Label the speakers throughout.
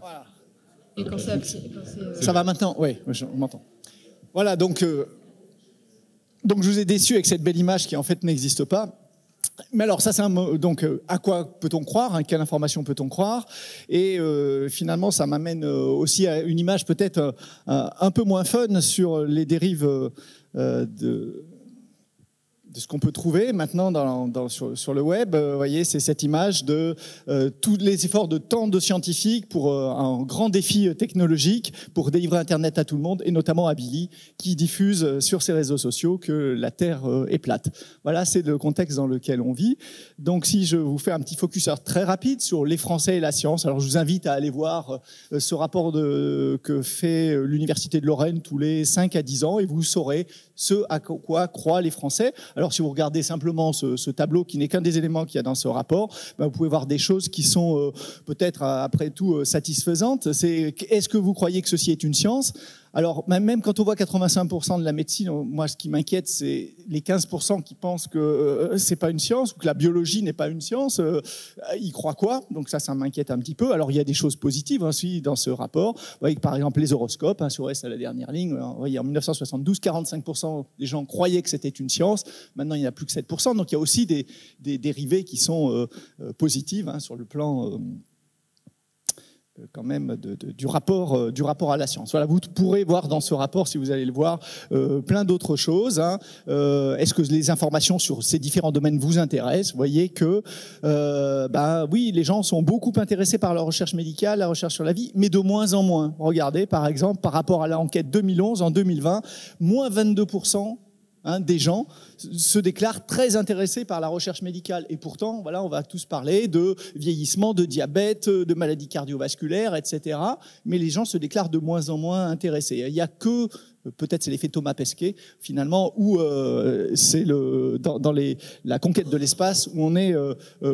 Speaker 1: Voilà.
Speaker 2: Et quand
Speaker 1: Ça va maintenant? Oui, on m'entend. Voilà, donc je vous ai déçu avec cette belle image qui en fait n'existe pas. Mais alors ça, c'est donc à quoi peut-on croire, hein, quelle information peut-on croire? Et finalement, ça m'amène aussi à une image peut-être un peu moins fun sur les dérives de ce qu'on peut trouver maintenant sur le web. Vous voyez, c'est cette image de tous les efforts de tant de scientifiques pour un grand défi technologique pour délivrer Internet à tout le monde, et notamment à Billy, qui diffuse sur ses réseaux sociaux que la Terre est plate. Voilà, c'est le contexte dans lequel on vit. Donc, si je vous fais un petit focuseur très rapide sur les Français et la science, alors je vous invite à aller voir ce rapport que fait l'Université de Lorraine tous les 5 à 10 ans, et vous saurez ce à quoi croient les Français. Alors, si vous regardez simplement ce tableau, qui n'est qu'un des éléments qu'il y a dans ce rapport, vous pouvez voir des choses qui sont peut-être, après tout, satisfaisantes. Est-ce que vous croyez que ceci est une science ? Alors, même quand on voit 85% de la médecine, moi, ce qui m'inquiète, c'est les 15% qui pensent que c'est pas une science, ou que la biologie n'est pas une science. Ils croient quoi? Donc ça m'inquiète un petit peu. Alors, il y a des choses positives aussi dans ce rapport. Vous voyez que, par exemple, les horoscopes, hein, si on reste à la dernière ligne, vous voyez, en 1972, 45% des gens croyaient que c'était une science. Maintenant, il n'y en a plus que 7%. Donc, il y a aussi des dérivés qui sont positives, hein, sur le plan... quand même du rapport à la science. Voilà, vous pourrez voir dans ce rapport, si vous allez le voir, plein d'autres choses. Hein. Est-ce que les informations sur ces différents domaines vous intéressent? Vous voyez que, oui, les gens sont beaucoup intéressés par la recherche médicale, la recherche sur la vie, mais de moins en moins. Regardez, par exemple, par rapport à l'enquête 2011, en 2020, moins 22%. Des gens se déclarent très intéressés par la recherche médicale. Et pourtant, voilà, on va tous parler de vieillissement, de diabète, de maladies cardiovasculaires, etc. Mais les gens se déclarent de moins en moins intéressés. Il n'y a que, peut-être c'est l'effet Thomas Pesquet, finalement, où c'est dans la conquête de l'espace où on est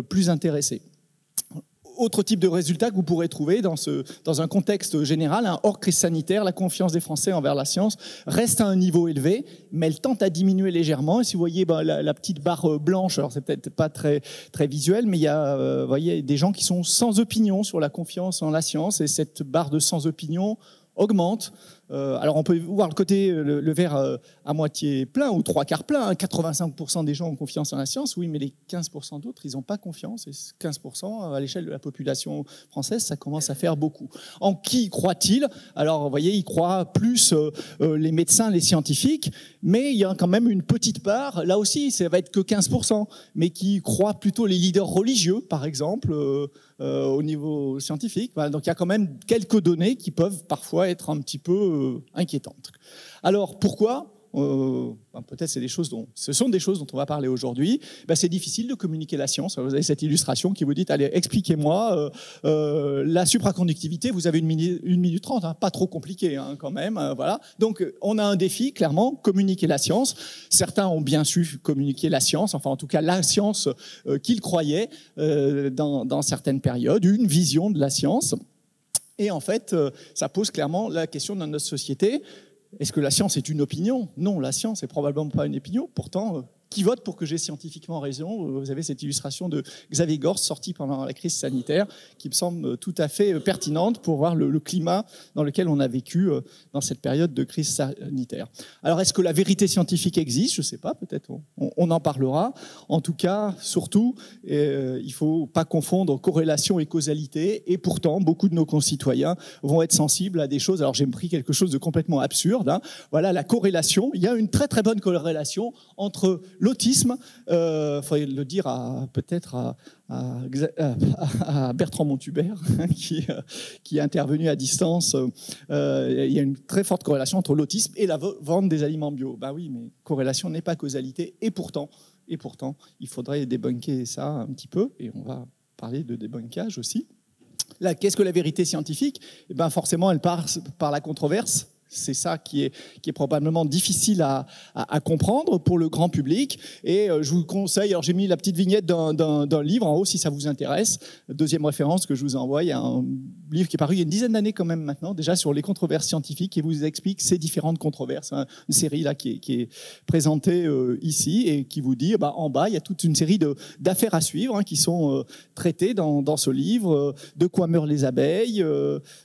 Speaker 1: plus intéressé. Autre type de résultat que vous pourrez trouver dans un contexte général, hors crise sanitaire, la confiance des Français envers la science reste à un niveau élevé, mais elle tente à diminuer légèrement. Et si vous voyez la petite barre blanche, alors c'est peut-être pas très, très visuel, mais il y a voyez, des gens qui sont sans opinion sur la confiance en la science, et cette barre de sans opinion augmente. Alors on peut voir le côté, le verre à moitié plein ou trois quarts plein. 85% des gens ont confiance en la science, oui, mais les 15% d'autres, ils n'ont pas confiance. Et 15% à l'échelle de la population française, ça commence à faire beaucoup. En qui croient-ils? Alors, vous voyez, ils croient plus les médecins, les scientifiques, mais il y a quand même une petite part, là aussi, ça va être que 15%, mais qui croient plutôt les leaders religieux, par exemple, au niveau scientifique. Voilà, donc il y a quand même quelques données qui peuvent parfois être un petit peu inquiétantes. Alors pourquoi peut-être ce sont des choses dont on va parler aujourd'hui. C'est difficile de communiquer la science. Vous avez cette illustration qui vous dit, allez, expliquez-moi la supraconductivité. Vous avez 1 minute 30, hein, pas trop compliqué hein, quand même. Voilà. Donc on a un défi, clairement, communiquer la science. Certains ont bien su communiquer la science, enfin en tout cas la science qu'ils croyaient dans certaines périodes, une vision de la science. Et en fait, ça pose clairement la question dans notre société. Est-ce que la science est une opinion? Non, la science n'est probablement pas une opinion. Pourtant, qui vote pour que j'ai scientifiquement raison? Vous avez cette illustration de Xavier Gorce sortie pendant la crise sanitaire qui me semble tout à fait pertinente pour voir le climat dans lequel on a vécu dans cette période de crise sanitaire. Alors, est-ce que la vérité scientifique existe? Je ne sais pas, peut-être on en parlera. En tout cas, surtout, il ne faut pas confondre corrélation et causalité. Et pourtant, beaucoup de nos concitoyens vont être sensibles à des choses. Alors, j'ai pris quelque chose de complètement absurde. Hein. Voilà, la corrélation. Il y a une très très bonne corrélation entre l'autisme, il faudrait le dire peut-être à Bertrand Montubert, qui est intervenu à distance. Il y a une très forte corrélation entre l'autisme et la vente des aliments bio. Ben oui, mais corrélation n'est pas causalité. Et pourtant, il faudrait débunker ça un petit peu. Et on va parler de débunkage aussi. Qu'est-ce que la vérité scientifique? Forcément, elle passe par la controverse. C'est ça qui est probablement difficile à comprendre pour le grand public. Et je vous conseille, alors j'ai mis la petite vignette d'un livre en haut si ça vous intéresse. Deuxième référence que je vous envoie, il y a un livre qui est paru il y a une dizaine d'années quand même maintenant, déjà sur les controverses scientifiques, et vous explique ces différentes controverses. Une série là qui est présentée ici et qui vous dit, en bas, il y a toute une série d'affaires à suivre qui sont traitées dans ce livre. De quoi meurent les abeilles?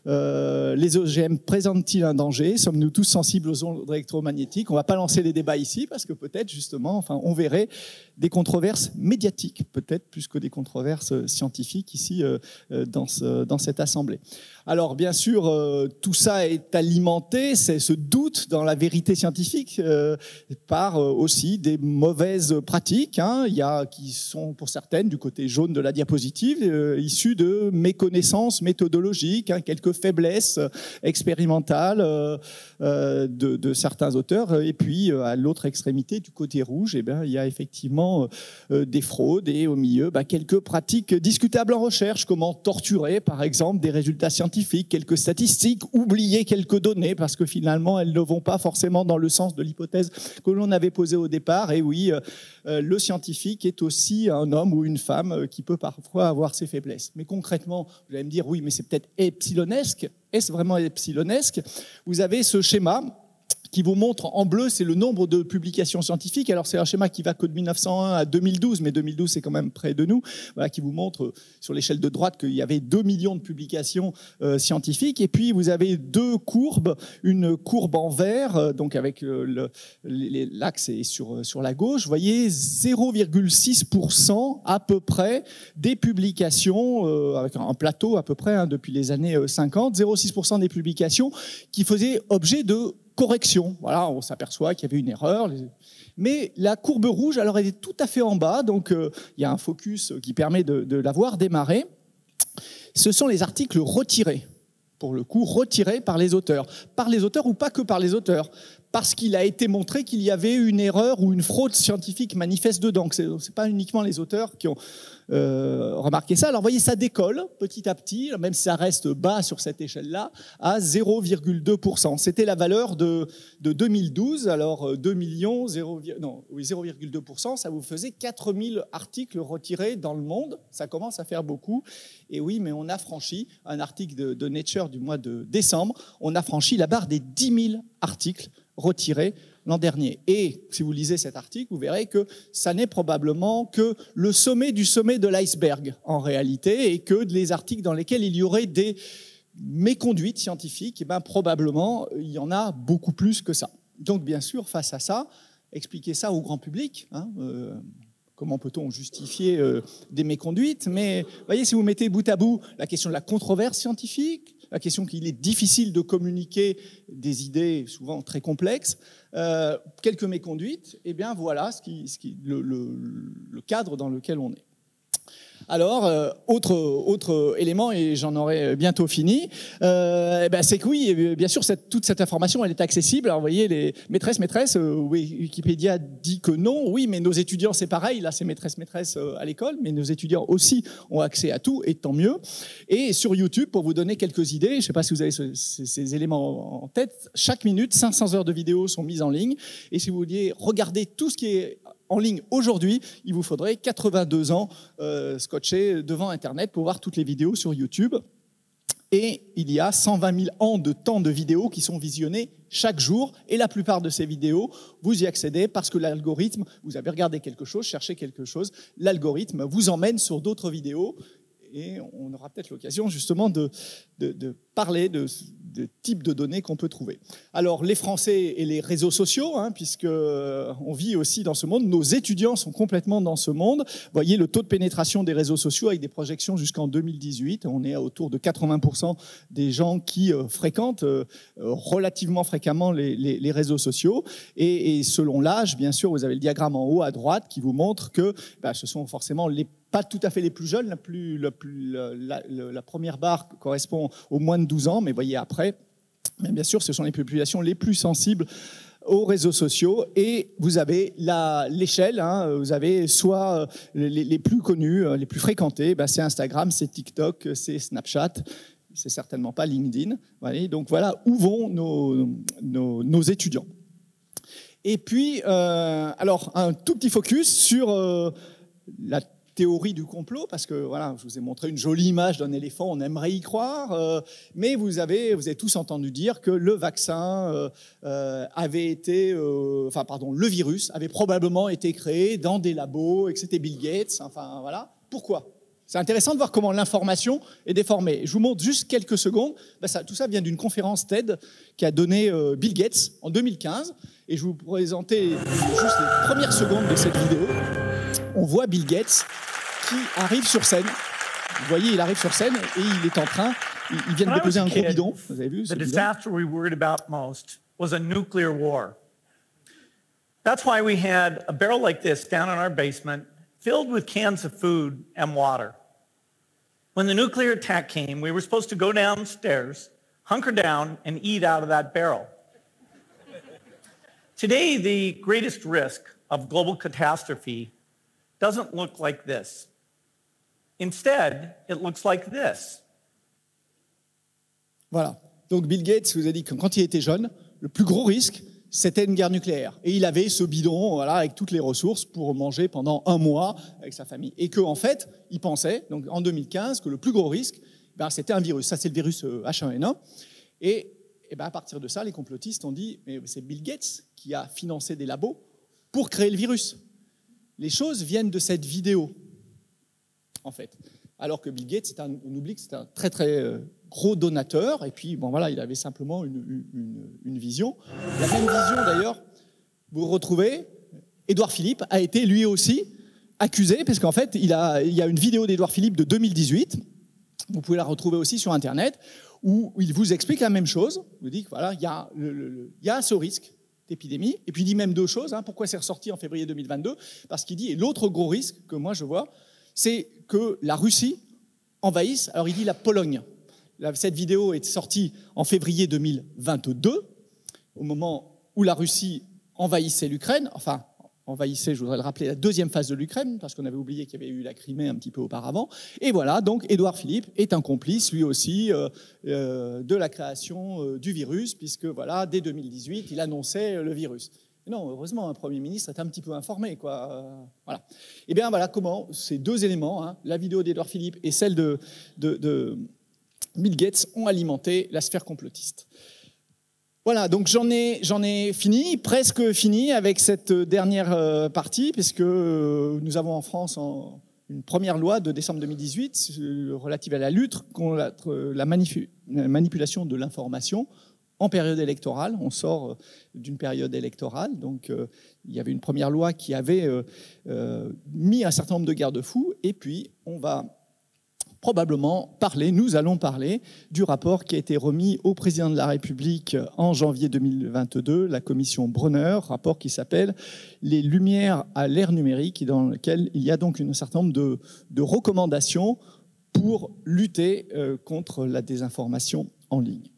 Speaker 1: Les OGM présentent-ils un danger? Sommes-nous tous sensibles aux ondes électromagnétiques? On ne va pas lancer les débats ici parce que peut-être justement, on verrait des controverses médiatiques, peut-être plus que des controverses scientifiques ici dans cette assemblée. Alors bien sûr, tout ça est alimenté, c'est ce doute dans la vérité scientifique par aussi des mauvaises pratiques. Il y a qui sont pour certaines du côté jaune de la diapositive, issues de méconnaissances méthodologiques, quelques faiblesses expérimentales de certains auteurs. Et puis à l'autre extrémité, du côté rouge, il y a effectivement des fraudes et au milieu quelques pratiques discutables en recherche, comment torturer par exemple des résultats scientifiques, quelques statistiques, oublier quelques données parce que finalement elles ne vont pas forcément dans le sens de l'hypothèse que l'on avait posée au départ. Et oui, le scientifique est aussi un homme ou une femme qui peut parfois avoir ses faiblesses. Mais concrètement, vous allez me dire oui, mais c'est peut-être epsilonesque. Est-ce vraiment epsilonesque? Vous avez ce schéma qui vous montre en bleu, c'est le nombre de publications scientifiques. Alors c'est un schéma qui va que de 1901 à 2012, mais 2012 c'est quand même près de nous, qui vous montre sur l'échelle de droite qu'il y avait 2 millions de publications scientifiques. Et puis vous avez deux courbes, une courbe en vert, donc avec l'axe est sur la gauche. Vous voyez 0,6% à peu près des publications, avec un plateau à peu près depuis les années 50, 0,6% des publications qui faisaient objet de correction. Voilà, on s'aperçoit qu'il y avait une erreur. Mais la courbe rouge, alors elle est tout à fait en bas, donc il y a un focus qui permet de la voir démarrer. Ce sont les articles retirés, pour le coup, retirés par les auteurs. Par les auteurs ou pas que par les auteurs, parce qu'il a été montré qu'il y avait une erreur ou une fraude scientifique manifeste dedans. Ce n'est pas uniquement les auteurs qui ont remarqué ça. Alors vous voyez, ça décolle petit à petit, même si ça reste bas sur cette échelle-là, à 0,2%. C'était la valeur de 2012. Alors 2 millions, 0,2%, ça vous faisait 4000 articles retirés dans le monde. Ça commence à faire beaucoup. Et oui, mais on a franchi, un article de Nature du mois de décembre, on a franchi la barre des 10 000 articles retirés l'an dernier. Et si vous lisez cet article, vous verrez que ça n'est probablement que le sommet du sommet de l'iceberg en réalité, et que les articles dans lesquels il y aurait des méconduites scientifiques, probablement il y en a beaucoup plus que ça. Donc bien sûr, face à ça, expliquer ça au grand public, comment peut-on justifier des méconduites? Mais vous voyez, si vous mettez bout à bout la question de la controverse scientifique, la question qu'il est difficile de communiquer des idées souvent très complexes, quelques méconduites, et bien voilà le cadre dans lequel on est. Alors, autre élément, et j'en aurai bientôt fini, c'est que oui, bien sûr, toute cette information, elle est accessible. Alors, vous voyez, les maîtresses, Wikipédia dit que non. Oui, mais nos étudiants, c'est pareil. Là, c'est maîtresse à l'école, mais nos étudiants aussi ont accès à tout, et tant mieux. Et sur YouTube, pour vous donner quelques idées, je ne sais pas si vous avez ces éléments en tête, chaque minute, 500 heures de vidéos sont mises en ligne. Et si vous vouliez regarder tout ce qui est en ligne aujourd'hui, il vous faudrait 82 ans scotchés devant Internet pour voir toutes les vidéos sur YouTube. Et il y a 120 000 ans de temps de vidéos qui sont visionnées chaque jour. Et la plupart de ces vidéos, vous y accédez parce que l'algorithme, vous avez regardé quelque chose, cherché quelque chose, l'algorithme vous emmène sur d'autres vidéos. Et on aura peut-être l'occasion justement de parler de types de données qu'on peut trouver. Alors les Français et les réseaux sociaux, puisque on vit aussi dans ce monde, nos étudiants sont complètement dans ce monde. Vous voyez le taux de pénétration des réseaux sociaux avec des projections jusqu'en 2018. On est autour de 80% des gens qui fréquentent relativement fréquemment les réseaux sociaux. Et selon l'âge, bien sûr, vous avez le diagramme en haut à droite qui vous montre que ce sont forcément pas tout à fait les plus jeunes, la première barre correspond aux moins de 12 ans, mais voyez après, mais bien sûr, ce sont les populations les plus sensibles aux réseaux sociaux, et vous avez l'échelle, vous avez soit les plus connus, les plus fréquentés, c'est Instagram, c'est TikTok, c'est Snapchat. c'est certainement pas LinkedIn. Voyez, donc voilà où vont nos étudiants. Et puis, alors, un tout petit focus sur la théorie du complot, parce que voilà, je vous ai montré une jolie image d'un éléphant, on aimerait y croire, mais vous avez tous entendu dire que le vaccin avait été, le virus avait probablement été créé dans des labos et que c'était Bill Gates, enfin voilà. Pourquoi ? C'est intéressant de voir comment l'information est déformée. Je vous montre juste quelques secondes. Tout ça vient d'une conférence TED qu'a donnée Bill Gates en 2015. Et je vais vous présenter juste les premières secondes de cette vidéo. On voit Bill Gates qui arrive sur scène. Vous voyez, il arrive sur scène et il est en train, il vient de déposer un gros bidon. Vous avez vu ce bidon ? The disaster we worried about most was a nuclear war. That's why we had a barrel like this down in our basement, filled with cans of food and water. When the nuclear attack came, we were supposed to go downstairs, hunker down, and eat out of that barrel. Today, the greatest risk of global catastrophe doesn't look like this. Instead, it looks like this. Voilà. Donc Bill Gates vous a dit que quand il était jeune, le plus gros risque, c'était une guerre nucléaire. Et il avait ce bidon voilà, avec toutes les ressources pour manger pendant 1 mois avec sa famille. Et qu'en fait, il pensait, donc en 2015, que le plus gros risque, c'était un virus. Ça, c'est le virus H1N1. Et à partir de ça, les complotistes ont dit, mais c'est Bill Gates qui a financé des labos pour créer le virus. Les choses viennent de cette vidéo, en fait. Alors que Bill Gates, on oublie que c'est un très très gros donateur, et puis bon voilà, il avait simplement une vision. La même vision d'ailleurs, vous retrouvez, Édouard Philippe a été lui aussi accusé, parce qu'en fait, il y a une vidéo d'Édouard Philippe de 2018, vous pouvez la retrouver aussi sur Internet, où il vous explique la même chose. Il vous dit que voilà, il y a ce risque d'épidémie, et puis il dit même 2 choses. Pourquoi c'est ressorti en février 2022 ? Parce qu'il dit, et l'autre gros risque que moi je vois, c'est que la Russie envahisse, alors il dit la Pologne. Cette vidéo est sortie en février 2022, au moment où la Russie envahissait l'Ukraine, enfin envahissait, je voudrais le rappeler, la 2e phase de l'Ukraine, parce qu'on avait oublié qu'il y avait eu la Crimée un petit peu auparavant. Et voilà, donc Édouard Philippe est un complice, lui aussi, de la création du virus, puisque voilà, dès 2018, il annonçait le virus. Et non, heureusement, un Premier ministre est un petit peu informé, quoi. Voilà. Et bien voilà comment ces 2 éléments, la vidéo d'Édouard Philippe et celle de Bill Gates, ont alimenté la sphère complotiste. Voilà, donc j'en ai fini, presque fini avec cette dernière partie, puisque nous avons en France une première loi de décembre 2018 relative à la lutte contre la manipulation de l'information en période électorale. On sort d'une période électorale, donc il y avait une première loi qui avait mis un certain nombre de garde-fous, et puis on va probablement nous allons parler du rapport qui a été remis au président de la République en janvier 2022, la commission Brunner, rapport qui s'appelle « Les lumières à l'ère numérique », dans lequel il y a donc un certain nombre de recommandations pour lutter contre la désinformation en ligne.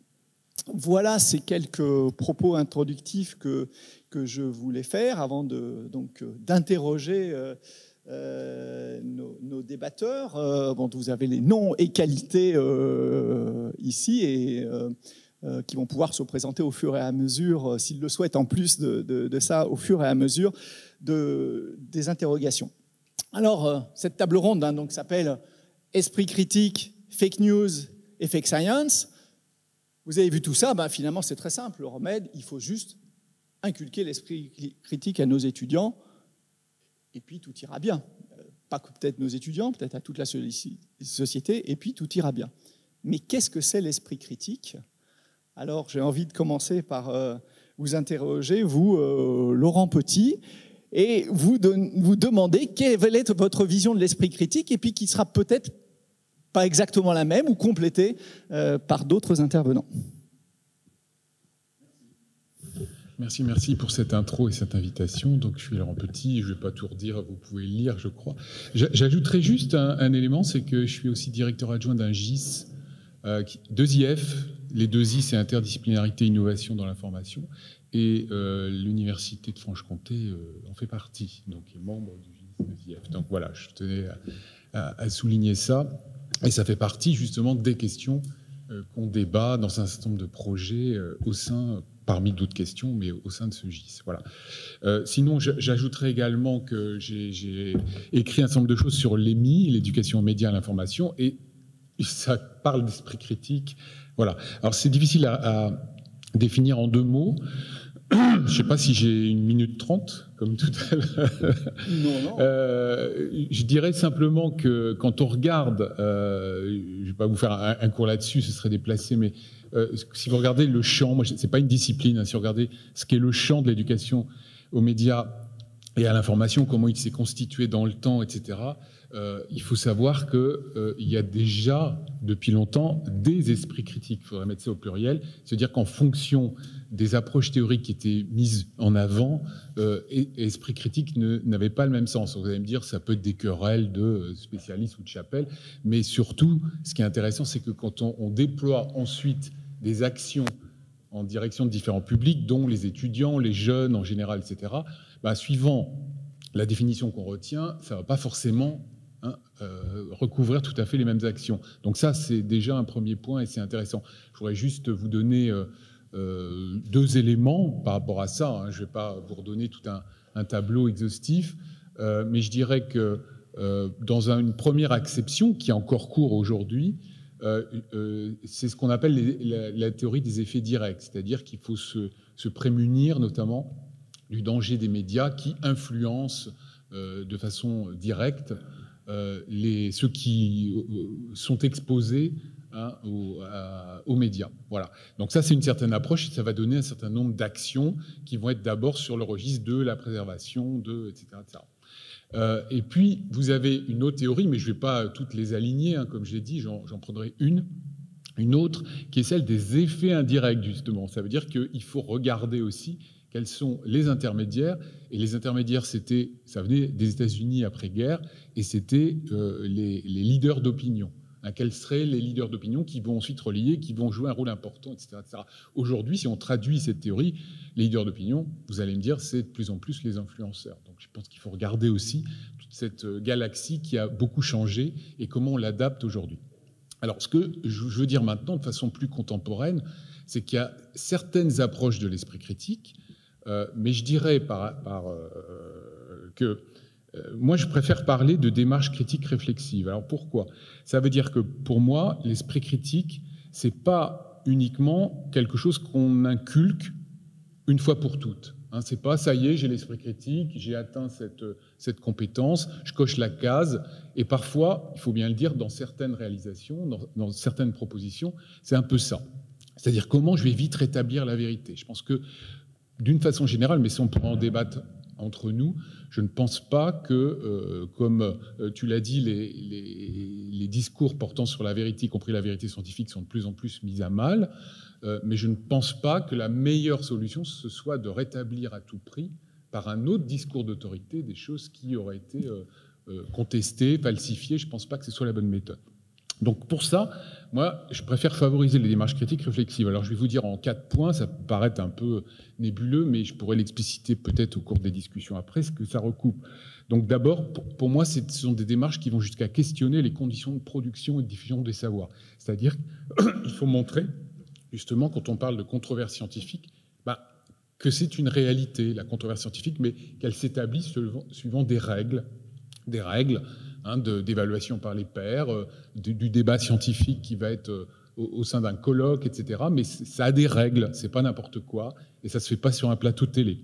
Speaker 1: Voilà ces quelques propos introductifs que je voulais faire avant d'interroger nos débatteurs. Vous avez les noms et qualités ici et qui vont pouvoir se présenter au fur et à mesure, s'ils le souhaitent, en plus de ça, au fur et à mesure des interrogations. Alors, cette table ronde donc s'appelle « Esprit critique, fake news et fake science ». Vous avez vu tout ça, finalement c'est très simple, le remède, il faut juste inculquer l'esprit critique à nos étudiants, et puis tout ira bien. Pas que peut-être nos étudiants, peut-être à toute la société, et puis tout ira bien. Mais qu'est-ce que c'est l'esprit critique ? Alors j'ai envie de commencer par vous interroger, vous, Laurent Petit, et vous demander quelle est votre vision de l'esprit critique, et puis qui sera peut-être pas exactement la même ou complétée par d'autres intervenants.
Speaker 2: Merci pour cette intro et cette invitation. Donc, je suis Laurent Petit, je ne vais pas tout redire, vous pouvez le lire, je crois. J'ajouterai juste un élément, c'est que je suis aussi directeur adjoint d'un GIS, 2 IF. Les 2 I, c'est interdisciplinarité, innovation dans l'information. Et l'Université de Franche-Comté en fait partie, donc est membre du GIS 2IF. Donc voilà, je tenais à souligner ça. Et ça fait partie justement des questions qu'on débat dans un certain nombre de projets au sein, parmi d'autres questions, mais au sein de ce GIS. Voilà. Sinon, j'ajouterais également que j'ai écrit un certain nombre de choses sur l'EMI, l'éducation aux médias et à l'information, et ça parle d'esprit critique. Voilà. Alors, c'est difficile à définir en 2 mots. Je ne sais pas si j'ai 1 minute 30, comme tout à l'heure.
Speaker 1: Non.
Speaker 2: Je dirais simplement que quand on regarde, je ne vais pas vous faire un cours là-dessus, ce serait déplacé, mais si vous regardez le champ, ce n'est pas une discipline, hein, si vous regardez ce qu'est le champ de l'éducation aux médias et à l'information, comment il s'est constitué dans le temps, etc., il faut savoir qu'il y a déjà, depuis longtemps, des esprits critiques. Il faudrait mettre ça au pluriel. C'est-à-dire qu'en fonction des approches théoriques qui étaient mises en avant, esprit critique n'avait pas le même sens. Vous allez me dire, ça peut être des querelles de spécialistes ou de chapelles, mais surtout, ce qui est intéressant, c'est que quand on déploie ensuite des actions en direction de différents publics, dont les étudiants, les jeunes en général, etc., suivant la définition qu'on retient, ça ne va pas forcément recouvrir tout à fait les mêmes actions. Donc ça, c'est déjà un premier point et c'est intéressant. Je voudrais juste vous donner 2 éléments par rapport à ça. Hein. Je ne vais pas vous redonner tout un tableau exhaustif, mais je dirais que dans une première acception qui est encore court aujourd'hui, c'est ce qu'on appelle la théorie des effets directs, c'est-à-dire qu'il faut se prémunir notamment du danger des médias qui influencent de façon directe ceux qui sont exposés aux médias. Voilà. Donc ça, c'est une certaine approche et ça va donner un certain nombre d'actions qui vont être d'abord sur le registre de la préservation, etc. Et puis, vous avez une autre théorie, mais je ne vais pas toutes les aligner, hein, comme je l'ai dit, j'en prendrai une autre, qui est celle des effets indirects, justement. Ça veut dire qu'il faut regarder aussi quels sont les intermédiaires. Et les intermédiaires, ça venait des États-Unis après-guerre, et c'était les leaders d'opinion. Quels seraient les leaders d'opinion qui vont ensuite relayer, qui vont jouer un rôle important, etc. etc. Aujourd'hui, si on traduit cette théorie, les leaders d'opinion, vous allez me dire, c'est de plus en plus les influenceurs. Donc je pense qu'il faut regarder aussi toute cette galaxie qui a beaucoup changé et comment on l'adapte aujourd'hui. Alors ce que je veux dire maintenant, de façon plus contemporaine, c'est qu'il y a certaines approches de l'esprit critique, mais je dirais que moi, je préfère parler de démarche critique réflexive. Alors pourquoi ? Ça veut dire que pour moi, l'esprit critique, c'est pas uniquement quelque chose qu'on inculque une fois pour toutes. C'est pas ça y est, j'ai l'esprit critique, j'ai atteint cette compétence, je coche la case. Et parfois, il faut bien le dire, dans certaines réalisations, dans certaines propositions, c'est un peu ça. C'est-à-dire comment je vais vite rétablir la vérité. Je pense que d'une façon générale, mais si on pourrait en débattre entre nous, je ne pense pas que, comme tu l'as dit, les discours portant sur la vérité, y compris la vérité scientifique, sont de plus en plus mis à mal, mais je ne pense pas que la meilleure solution, ce soit de rétablir à tout prix, par un autre discours d'autorité, des choses qui auraient été contestées, falsifiées. Je ne pense pas que ce soit la bonne méthode. Donc pour ça, moi, je préfère favoriser les démarches critiques réflexives. Alors je vais vous dire en 4 points, ça peut paraître un peu nébuleux, mais je pourrais l'expliciter peut-être au cours des discussions après, ce que ça recoupe. Donc d'abord, pour moi, ce sont des démarches qui vont jusqu'à questionner les conditions de production et de diffusion des savoirs. C'est-à-dire qu'il faut montrer, justement, quand on parle de controverse scientifique, que c'est une réalité, la controverse scientifique, mais qu'elle s'établit suivant des règles d'évaluation par les pairs, du débat scientifique qui va être au sein d'un colloque, etc. Mais ça a des règles, c'est pas n'importe quoi, et ça se fait pas sur un plateau de télé.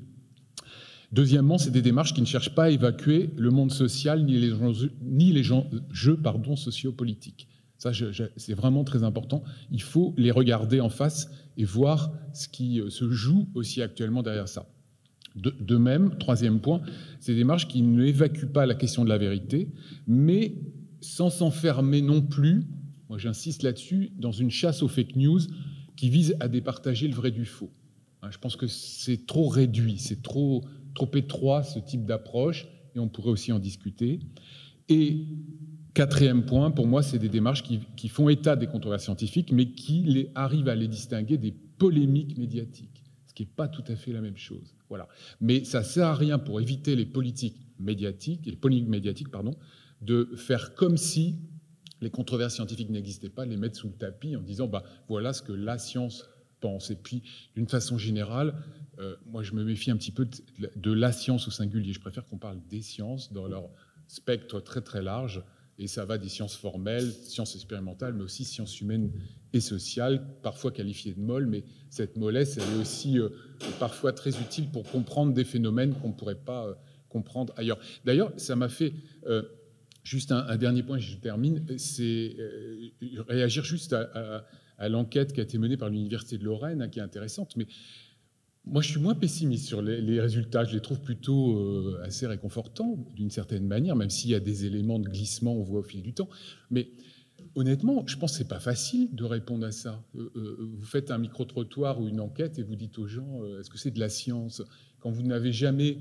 Speaker 2: Deuxièmement, c'est des démarches qui ne cherchent pas à évacuer le monde social ni les jeux sociopolitiques. Ça, c'est vraiment très important. Il faut les regarder en face et voir ce qui se joue aussi actuellement derrière ça. De même, troisième point, c'est des démarches qui ne évacuent pas la question de la vérité, mais sans s'enfermer non plus, moi j'insiste là-dessus, dans une chasse aux fake news qui vise à départager le vrai du faux. Je pense que c'est trop réduit, c'est trop étroit ce type d'approche, et on pourrait aussi en discuter. Et quatrième point, pour moi, c'est des démarches qui font état des controverses scientifiques, mais qui arrivent à les distinguer des polémiques médiatiques, ce qui n'est pas tout à fait la même chose. Voilà. Mais ça ne sert à rien pour éviter les polémiques médiatiques, de faire comme si les controverses scientifiques n'existaient pas, les mettre sous le tapis en disant bah, voilà ce que la science pense. Et puis, d'une façon générale, moi je me méfie un petit peu de la science au singulier. Je préfère qu'on parle des sciences dans leur spectre très très large. Et ça va des sciences formelles, sciences expérimentales, mais aussi sciences humaines et sociales, parfois qualifiées de molles. Mais cette mollesse, elle est aussi parfois très utile pour comprendre des phénomènes qu'on ne pourrait pas comprendre ailleurs. D'ailleurs, ça m'a fait... juste un dernier point, je termine, c'est réagir juste à l'enquête qui a été menée par l'Université de Lorraine, hein, qui est intéressante. Mais moi, je suis moins pessimiste sur les résultats. Je les trouve plutôt assez réconfortants, d'une certaine manière, même s'il y a des éléments de glissement, on voit au fil du temps. Mais honnêtement, je pense que ce n'est pas facile de répondre à ça. Vous faites un micro-trottoir ou une enquête et vous dites aux gens, est-ce que c'est de la science? Quand vous n'avez jamais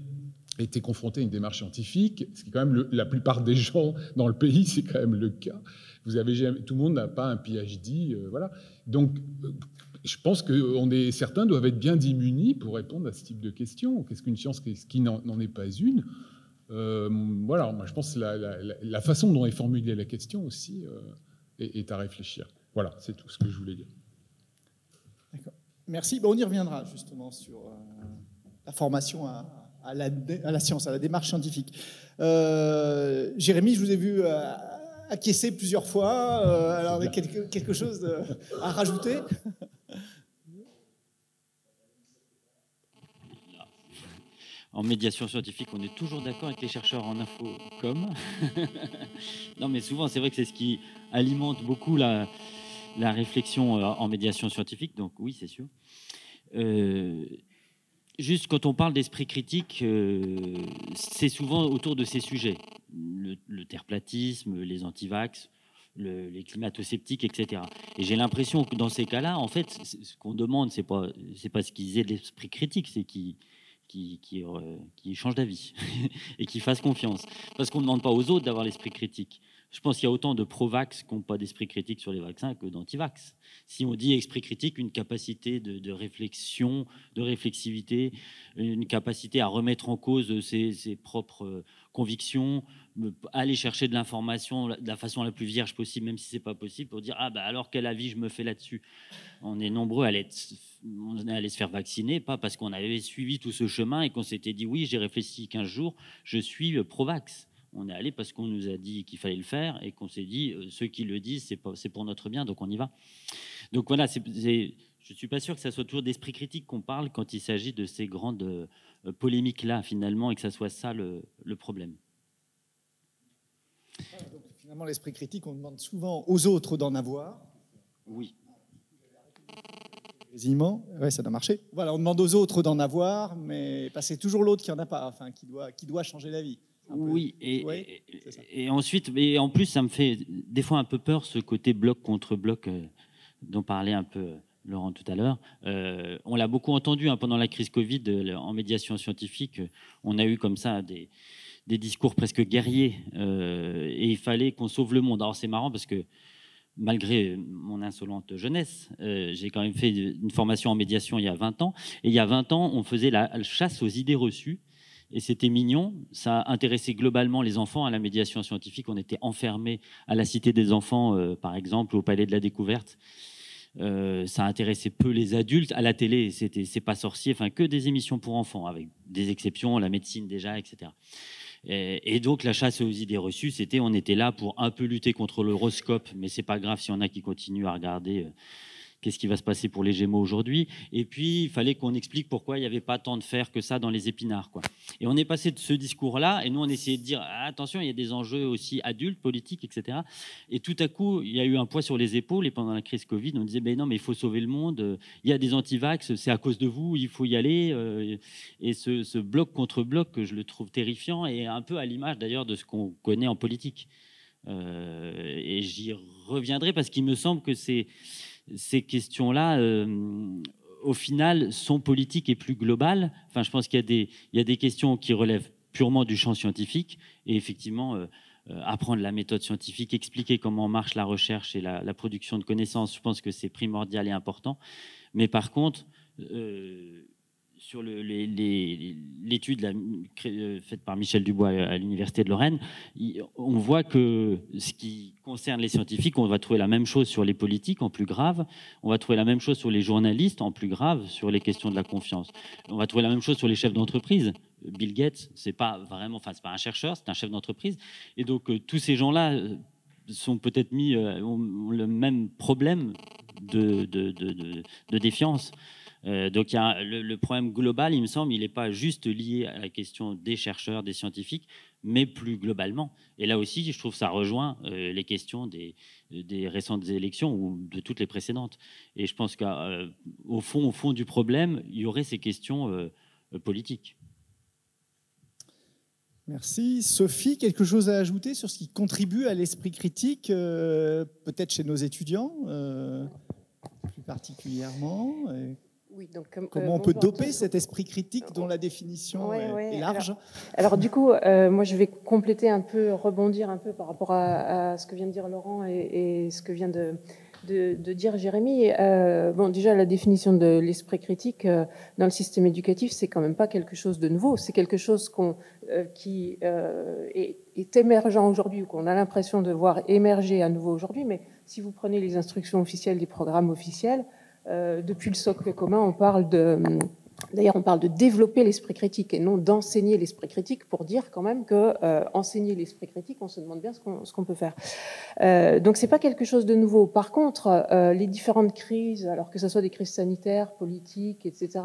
Speaker 2: été confronté à une démarche scientifique, ce qui est quand même la plupart des gens dans le pays, c'est quand même le cas. Tout le monde n'a pas un PhD, voilà. Donc, je pense que certains doivent être bien démunis pour répondre à ce type de questions. Qu'est-ce qu'une science, qu'est-ce qui n'en est pas une? Voilà, moi je pense que la façon dont est formulée la question aussi est à réfléchir. Voilà, c'est tout ce que je voulais dire.
Speaker 1: D'accord. Merci. Bon, on y reviendra justement sur la formation à la science, à la démarche scientifique. Jérémy, je vous ai vu acquiescer plusieurs fois. Alors, quelque chose à rajouter?
Speaker 3: En médiation scientifique, on est toujours d'accord avec les chercheurs en infocom. Non, mais souvent, c'est vrai que c'est ce qui alimente beaucoup la réflexion en médiation scientifique. Donc oui, c'est sûr. Juste quand on parle d'esprit critique, c'est souvent autour de ces sujets. Le terreplatisme, les antivax, les climato-sceptiques, etc. Et j'ai l'impression que dans ces cas-là, en fait, ce qu'on demande, c'est pas ce qu'ils aient de l'esprit critique, c'est qu'ils changent d'avis et qu'ils fassent confiance. Parce qu'on ne demande pas aux autres d'avoir l'esprit critique. Je pense qu'il y a autant de pro-vax qui n'ont pas d'esprit critique sur les vaccins que d'anti-vax. Si on dit esprit critique, une capacité de réflexion, de réflexivité, une capacité à remettre en cause ses propres convictions, aller chercher de l'information de la façon la plus vierge possible, même si ce n'est pas possible, pour dire « Ah, bah alors quel avis je me fais là-dessus ?» On est nombreux à aller se faire vacciner, pas parce qu'on avait suivi tout ce chemin et qu'on s'était dit « Oui, j'ai réfléchi 15 jours, je suis pro-vax ». On est allé parce qu'on nous a dit qu'il fallait le faire et qu'on s'est dit ceux qui le disent, c'est pour notre bien, donc on y va. Donc voilà, je ne suis pas sûr que ça soit toujours d'esprit critique qu'on parle quand il s'agit de ces grandes polémiques-là, finalement, et que ça soit ça le problème.
Speaker 1: Donc, finalement, l'esprit critique, on demande souvent aux autres d'en avoir.
Speaker 3: Oui.
Speaker 1: Quasiment, ouais, ça doit marcher. Voilà, on demande aux autres d'en avoir, mais c'est toujours l'autre qui n'en a pas, enfin, qui doit changer la vie.
Speaker 3: Oui, et ensuite, et en plus, ça me fait des fois un peu peur ce côté bloc contre bloc dont parlait un peu Laurent tout à l'heure. On l'a beaucoup entendu pendant la crise Covid en médiation scientifique. On a eu comme ça des discours presque guerriers et il fallait qu'on sauve le monde. Alors c'est marrant parce que malgré mon insolente jeunesse, j'ai quand même fait une formation en médiation il y a 20 ans. Et il y a 20 ans, on faisait la chasse aux idées reçues. Et c'était mignon, ça intéressait globalement les enfants à la médiation scientifique. On était enfermés à la Cité des Enfants, par exemple, au Palais de la Découverte. Ça intéressait peu les adultes. À la télé, c'est pas sorcier, enfin que des émissions pour enfants, avec des exceptions, la médecine déjà, etc. Et donc la chasse aux idées reçues, on était là pour un peu lutter contre l'horoscope, mais c'est pas grave s'il y en a qui continuent à regarder qu'est-ce qui va se passer pour les Gémeaux aujourd'hui. Et puis, il fallait qu'on explique pourquoi il n'y avait pas tant de fer que ça dans les épinards, quoi. Et on est passé de ce discours-là, et nous, on essayait de dire attention, il y a des enjeux aussi adultes, politiques, etc. Et tout à coup, il y a eu un poids sur les épaules, et pendant la crise Covid, on disait non, mais il faut sauver le monde, il y a des antivax, c'est à cause de vous, il faut y aller. Et ce bloc contre bloc, que je le trouve terrifiant, et un peu à l'image d'ailleurs de ce qu'on connaît en politique. Et j'y reviendrai parce qu'il me semble que ces questions-là, au final, sont politiques et plus globales. Enfin, je pense qu'il y a des questions qui relèvent purement du champ scientifique. Et effectivement, apprendre la méthode scientifique, expliquer comment marche la recherche et la production de connaissances, je pense que c'est primordial et important. Mais par contre, sur l'étude faite par Michel Dubois à l'Université de Lorraine, on voit que ce qui concerne les scientifiques, on va trouver la même chose sur les politiques en plus grave, on va trouver la même chose sur les journalistes en plus grave, sur les questions de la confiance. On va trouver la même chose sur les chefs d'entreprise. Bill Gates, c'est pas un chercheur, c'est un chef d'entreprise. Et donc tous ces gens-là sont peut-être ont le même problème de défiance. Donc le problème global, il me semble, il n'est pas juste lié à la question des chercheurs, des scientifiques, mais plus globalement. Et là aussi, je trouve que ça rejoint les questions des récentes élections ou de toutes les précédentes. Et je pense qu'au fond du problème, il y aurait ces questions politiques.
Speaker 1: Merci. Sophie, quelque chose à ajouter sur ce qui contribue à l'esprit critique, peut-être chez nos étudiants, plus particulièrement
Speaker 4: Oui, donc,
Speaker 1: comment on peut doper cet esprit critique dont la définition est large?
Speaker 4: Alors du coup, moi je vais compléter un peu, rebondir un peu par rapport à ce que vient de dire Laurent et ce que vient de dire Jérémy. Bon, déjà la définition de l'esprit critique dans le système éducatif, c'est quand même pas quelque chose de nouveau. C'est quelque chose qui est émergent aujourd'hui, ou qu'on a l'impression de voir émerger à nouveau aujourd'hui. Mais si vous prenez les instructions officielles des programmes officiels, depuis le socle commun, on parle de développer l'esprit critique et non d'enseigner l'esprit critique, pour dire quand même que enseigner l'esprit critique, on se demande bien ce qu'on peut faire. Donc c'est pas quelque chose de nouveau. Par contre, les différentes crises, alors que ce soit des crises sanitaires, politiques, etc.,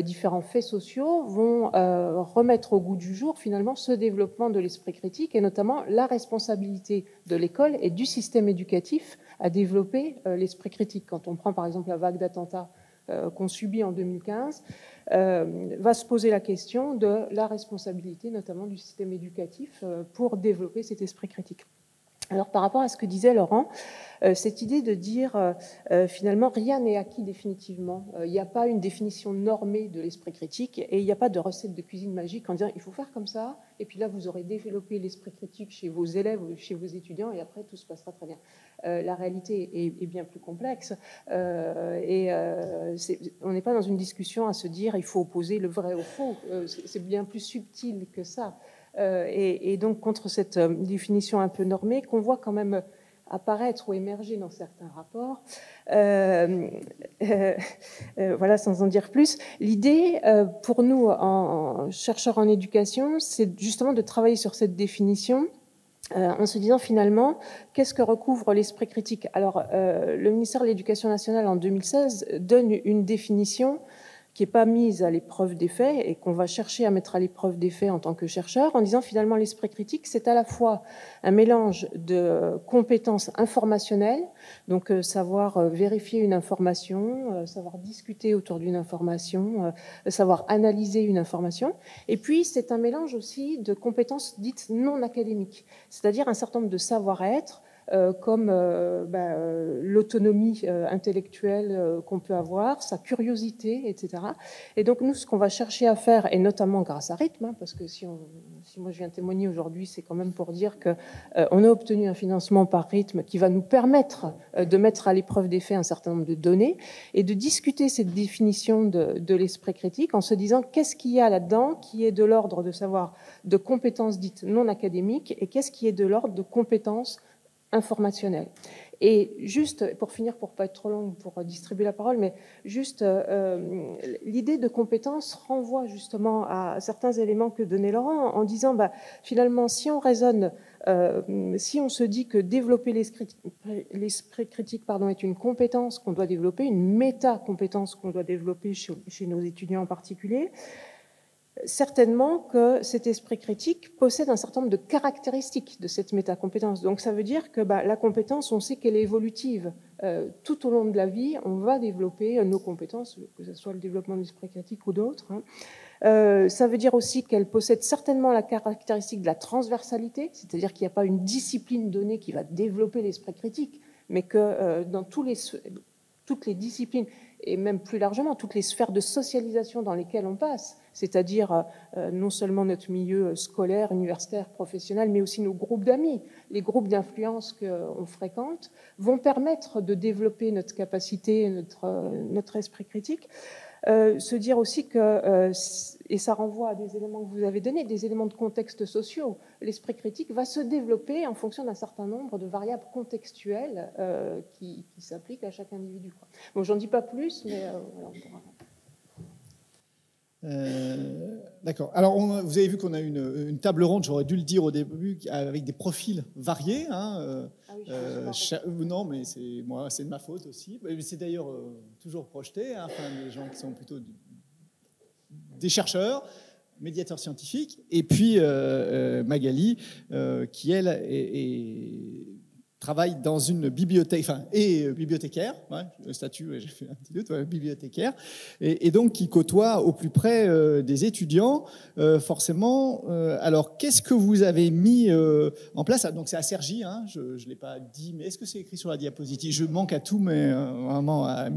Speaker 4: différents faits sociaux, vont remettre au goût du jour finalement ce développement de l'esprit critique, et notamment la responsabilité de l'école et du système éducatif à développer l'esprit critique. Quand on prend par exemple la vague d'attentats qu'on subit en 2015, va se poser la question de la responsabilité notamment du système éducatif pour développer cet esprit critique. Alors par rapport à ce que disait Laurent, cette idée de dire finalement rien n'est acquis définitivement, il n'y a pas une définition normée de l'esprit critique et il n'y a pas de recette de cuisine magique en disant il faut faire comme ça et puis là vous aurez développé l'esprit critique chez vos élèves ou chez vos étudiants et après tout se passera très bien. La réalité est bien plus complexe et on n'est pas dans une discussion à se dire il faut opposer le vrai au faux, c'est bien plus subtil que ça. Et donc contre cette définition un peu normée qu'on voit quand même apparaître ou émerger dans certains rapports, voilà, sans en dire plus. L'idée pour nous, en chercheurs en éducation, c'est justement de travailler sur cette définition en se disant finalement, qu'est-ce que recouvre l'esprit critique? Alors, le ministère de l'Éducation nationale en 2016 donne une définition qui n'est pas mise à l'épreuve des faits et qu'on va chercher à mettre à l'épreuve des faits en tant que chercheur, en disant finalement l'esprit critique, c'est à la fois un mélange de compétences informationnelles, donc savoir vérifier une information, savoir discuter autour d'une information, savoir analyser une information, et puis c'est un mélange aussi de compétences dites non académiques, c'est-à-dire un certain nombre de savoir-être, comme l'autonomie intellectuelle qu'on peut avoir, sa curiosité, etc. Et donc nous, ce qu'on va chercher à faire, et notamment grâce à Rythme, hein, parce que si moi je viens témoigner aujourd'hui, c'est quand même pour dire que on a obtenu un financement par Rythme qui va nous permettre de mettre à l'épreuve des faits un certain nombre de données et de discuter cette définition de l'esprit critique en se disant qu'est-ce qu'il y a là-dedans qui est de l'ordre de savoir de compétences dites non académiques et qu'est-ce qui est de l'ordre de compétences informationnel. Et juste, pour finir, pour pas être trop longue, pour distribuer la parole, mais juste, l'idée de compétence renvoie justement à certains éléments que donnait Laurent, en disant, finalement, si on raisonne, si on se dit que développer l'esprit critique est une compétence qu'on doit développer, une méta-compétence qu'on doit développer chez nos étudiants en particulier, certainement que cet esprit critique possède un certain nombre de caractéristiques de cette métacompétence. Donc ça veut dire que la compétence, on sait qu'elle est évolutive. Tout au long de la vie, on va développer nos compétences, que ce soit le développement de l'esprit critique ou d'autres. Ça veut dire aussi qu'elle possède certainement la caractéristique de la transversalité, c'est-à-dire qu'il n'y a pas une discipline donnée qui va développer l'esprit critique, mais que dans toutes les disciplines, et même plus largement, toutes les sphères de socialisation dans lesquelles on passe, c'est-à-dire non seulement notre milieu scolaire, universitaire, professionnel, mais aussi nos groupes d'amis, les groupes d'influence qu'on fréquente, vont permettre de développer notre capacité, notre esprit critique. Se dire aussi que, et ça renvoie à des éléments que vous avez donnés, des éléments de contexte sociaux, l'esprit critique va se développer en fonction d'un certain nombre de variables contextuelles qui s'appliquent à chaque individu, quoi. Bon, j'en dis pas plus, mais voilà, on pourra...
Speaker 1: D'accord. Alors, vous avez vu qu'on a une table ronde, j'aurais dû le dire au début, avec des profils variés. Hein, non, mais c'est de ma faute aussi. C'est d'ailleurs toujours projeté, hein, enfin, des gens qui sont plutôt des chercheurs, médiateurs scientifiques, et puis Magali, qui, elle, travaille dans une bibliothèque, enfin, et bibliothécaire, ouais, le statut, ouais, j'ai fait un petit doute, ouais, bibliothécaire, et donc qui côtoie au plus près des étudiants, forcément. Alors, qu'est-ce que vous avez mis en place? Donc, c'est à Cergy, hein, je ne l'ai pas dit, mais est-ce que c'est écrit sur la diapositive? Je manque à tous vraiment à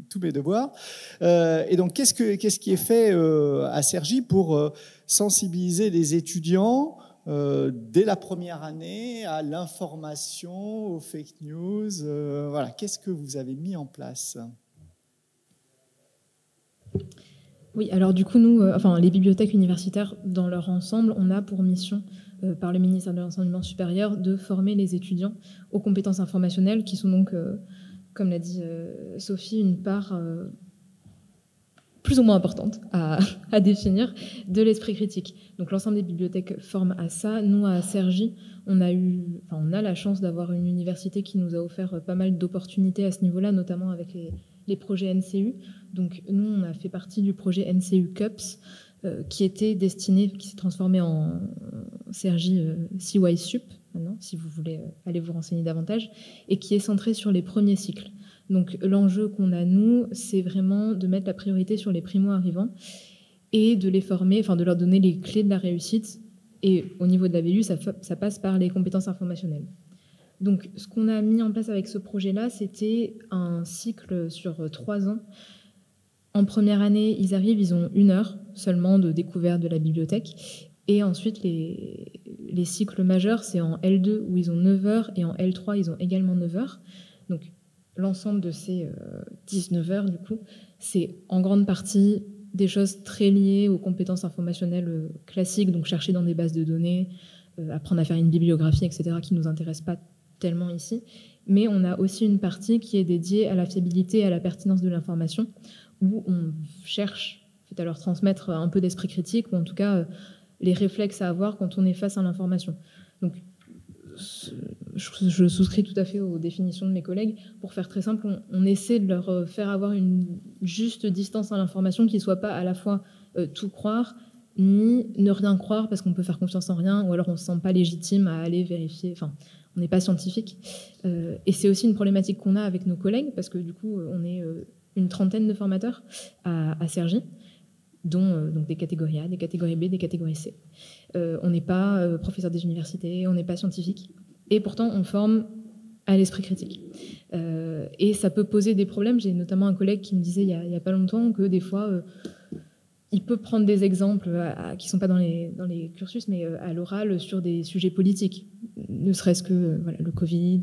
Speaker 1: tous mes devoirs. Et donc, qu'est-ce qui est fait à Cergy pour sensibiliser les étudiants dès la première année à l'information, aux fake news, voilà. Qu'est-ce que vous avez mis en place?
Speaker 5: Oui, alors du coup, nous, les bibliothèques universitaires, dans leur ensemble, on a pour mission, par le ministère de l'Enseignement supérieur, de former les étudiants aux compétences informationnelles, qui sont donc, comme l'a dit Sophie, une part plus ou moins importante à définir de l'esprit critique. Donc l'ensemble des bibliothèques forment à ça. Nous, à Cergy, on a la chance d'avoir une université qui nous a offert pas mal d'opportunités à ce niveau-là, notamment avec les projets NCU. Donc nous, on a fait partie du projet NCU CUPS, qui s'est transformé en Cergy CY Sup, maintenant, si vous voulez aller vous renseigner davantage, et qui est centré sur les premiers cycles. Donc l'enjeu qu'on a, nous, c'est vraiment de mettre la priorité sur les primo-arrivants et de les former, de leur donner les clés de la réussite. Et au niveau de la BU, ça passe par les compétences informationnelles. Donc ce qu'on a mis en place avec ce projet-là, c'était un cycle sur 3 ans. En première année, ils arrivent, ils ont 1 heure seulement de découverte de la bibliothèque. Et ensuite, les cycles majeurs, c'est en L2 où ils ont 9 heures et en L3, ils ont également 9 heures. Donc l'ensemble de ces 19 heures, du coup, c'est en grande partie des choses très liées aux compétences informationnelles classiques, donc chercher dans des bases de données, apprendre à faire une bibliographie, etc., qui ne nous intéresse pas tellement ici. Mais on a aussi une partie qui est dédiée à la fiabilité et à la pertinence de l'information, où on cherche à leur transmettre un peu d'esprit critique, ou en tout cas les réflexes à avoir quand on est face à l'information. Donc, je souscris tout à fait aux définitions de mes collègues. Pour faire très simple, on essaie de leur faire avoir une juste distance à l'information qui ne soit pas à la fois tout croire, ni ne rien croire parce qu'on peut faire confiance en rien, ou alors on ne se sent pas légitime à aller vérifier. Enfin, on n'est pas scientifique. Et c'est aussi une problématique qu'on a avec nos collègues, parce que du coup, on est une trentaine de formateurs à Cergy, dont donc des catégories A, des catégories B, des catégories C. On n'est pas professeur des universités, on n'est pas scientifique, et pourtant on forme à l'esprit critique. Et ça peut poser des problèmes. J'ai notamment un collègue qui me disait il y a pas longtemps que des fois, il peut prendre des exemples qui ne sont pas dans les cursus, mais à l'oral sur des sujets politiques, ne serait-ce que le Covid,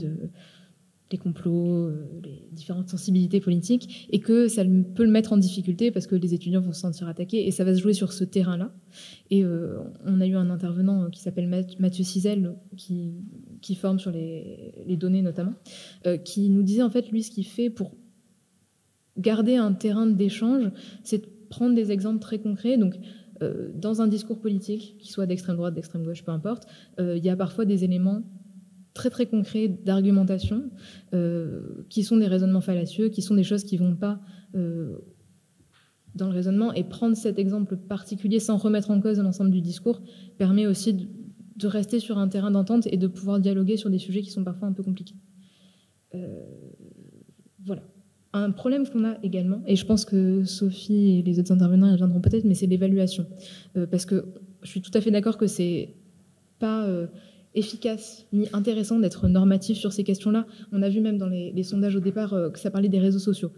Speaker 5: les complots, les différentes sensibilités politiques, et que ça peut le mettre en difficulté parce que les étudiants vont se sentir attaqués, et ça va se jouer sur ce terrain-là. Et on a eu un intervenant qui s'appelle Mathieu Cizel, qui forme sur les données notamment, qui nous disait en fait, lui, ce qu'il fait pour garder un terrain d'échange, c'est de prendre des exemples très concrets. Donc, dans un discours politique, qu'il soit d'extrême droite, d'extrême gauche, peu importe, il y a parfois des éléments très très concrets d'argumentation qui sont des raisonnements fallacieux, qui sont des choses qui ne vont pas dans le raisonnement, et prendre cet exemple particulier sans remettre en cause l'ensemble du discours permet aussi de rester sur un terrain d'entente et de pouvoir dialoguer sur des sujets qui sont parfois un peu compliqués. Voilà. Un problème qu'on a également, et je pense que Sophie et les autres intervenants y reviendront peut-être, mais c'est l'évaluation. Parce que je suis tout à fait d'accord que c'est pas efficace ni intéressant d'être normatif sur ces questions-là. On a vu même dans les sondages au départ que ça parlait des réseaux sociaux.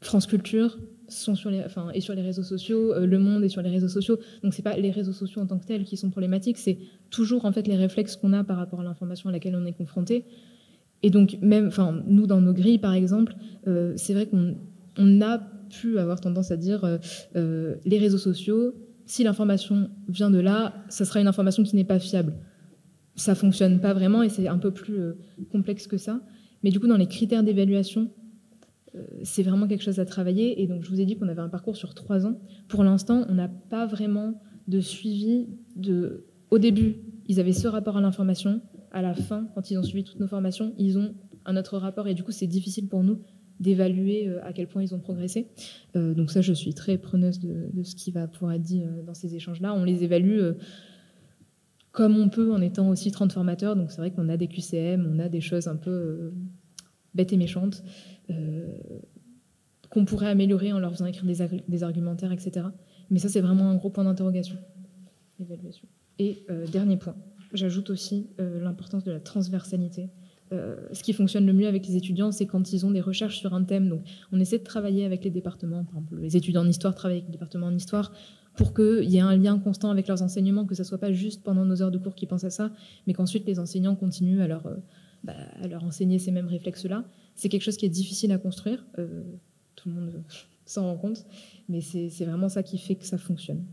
Speaker 5: France Culture est sur les réseaux sociaux, Le Monde est sur les réseaux sociaux. Donc c'est pas les réseaux sociaux en tant que tels qui sont problématiques, c'est toujours en fait les réflexes qu'on a par rapport à l'information à laquelle on est confronté. Et donc même, nous dans nos grilles par exemple, c'est vrai qu'on a pu avoir tendance à dire les réseaux sociaux, si l'information vient de là, ça sera une information qui n'est pas fiable. Ça fonctionne pas vraiment et c'est un peu plus complexe que ça. Mais du coup, dans les critères d'évaluation, c'est vraiment quelque chose à travailler. Et donc, je vous ai dit qu'on avait un parcours sur 3 ans. Pour l'instant, on n'a pas vraiment de suivi. Au début, ils avaient ce rapport à l'information. À la fin, quand ils ont suivi toutes nos formations, ils ont un autre rapport. Et du coup, c'est difficile pour nous d'évaluer à quel point ils ont progressé. Donc ça, je suis très preneuse de ce qui va pouvoir être dit dans ces échanges-là. On les évalue comme on peut en étant aussi 30 formateurs. Donc c'est vrai qu'on a des QCM, on a des choses un peu bêtes et méchantes qu'on pourrait améliorer en leur faisant écrire des argumentaires, etc. Mais ça, c'est vraiment un gros point d'interrogation, l'évaluation. Et dernier point, j'ajoute aussi l'importance de la transversalité. Ce qui fonctionne le mieux avec les étudiants, c'est quand ils ont des recherches sur un thème. Donc, on essaie de travailler avec les départements. Par exemple, les étudiants en histoire travaillent avec les départements en histoire pour qu'il y ait un lien constant avec leurs enseignements, que ce ne soit pas juste pendant nos heures de cours qu'ils pensent à ça, mais qu'ensuite les enseignants continuent à leur enseigner ces mêmes réflexes-là. C'est quelque chose qui est difficile à construire. Tout le monde s'en rend compte. Mais c'est vraiment ça qui fait que ça fonctionne.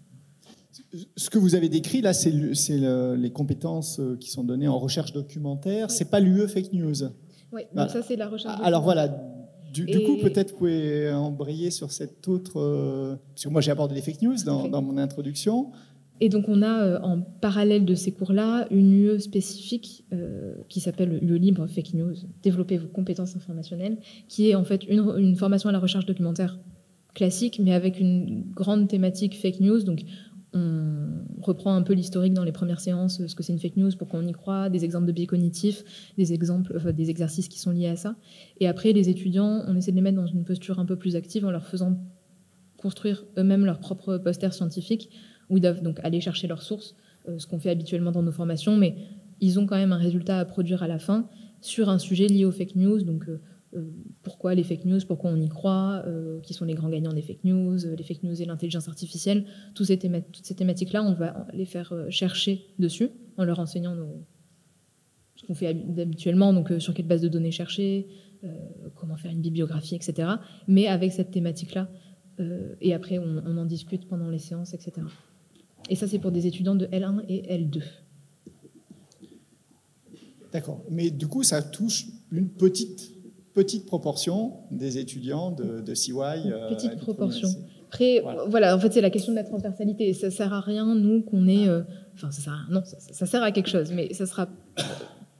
Speaker 1: Ce que vous avez décrit, là, c'est les compétences qui sont données en recherche documentaire. Oui. C'est pas l'UE Fake News.
Speaker 5: Oui, donc ça, c'est la recherche documentaire.
Speaker 1: Alors voilà, du coup, peut-être vous pouvez embrayer sur cette autre... parce que moi, j'ai abordé les fake news dans mon introduction.
Speaker 5: Et donc, on a, en parallèle de ces cours-là, une UE spécifique qui s'appelle UE Libre Fake News, développer vos compétences informationnelles, qui est en fait une formation à la recherche documentaire classique, mais avec une grande thématique fake news. Donc, on reprend un peu l'historique dans les premières séances, ce que c'est une fake news, pourquoi on y croit, des exemples de biais cognitifs, des exercices qui sont liés à ça. Et après, les étudiants, on essaie de les mettre dans une posture un peu plus active en leur faisant construire eux-mêmes leurs propres posters scientifiques, où ils doivent donc aller chercher leurs sources, ce qu'on fait habituellement dans nos formations, mais ils ont quand même un résultat à produire à la fin sur un sujet lié aux fake news, donc pourquoi les fake news, pourquoi on y croit, qui sont les grands gagnants des fake news, les fake news et l'intelligence artificielle. Toutes ces thématiques-là, on va les faire chercher dessus en leur enseignant ce qu'on fait habituellement, donc sur quelle base de données chercher, comment faire une bibliographie, etc. Mais avec cette thématique-là, et après on en discute pendant les séances, etc. Et ça, c'est pour des étudiants de L1 et L2.
Speaker 1: D'accord, mais du coup, ça touche une petite proportion des étudiants de CY.
Speaker 5: Petite proportion. Après, voilà, en fait, c'est la question de la transversalité. Ça ne sert à rien, nous, qu'on ait... Enfin, ça sert à rien. Non, ça sert à quelque chose, mais ça ne sera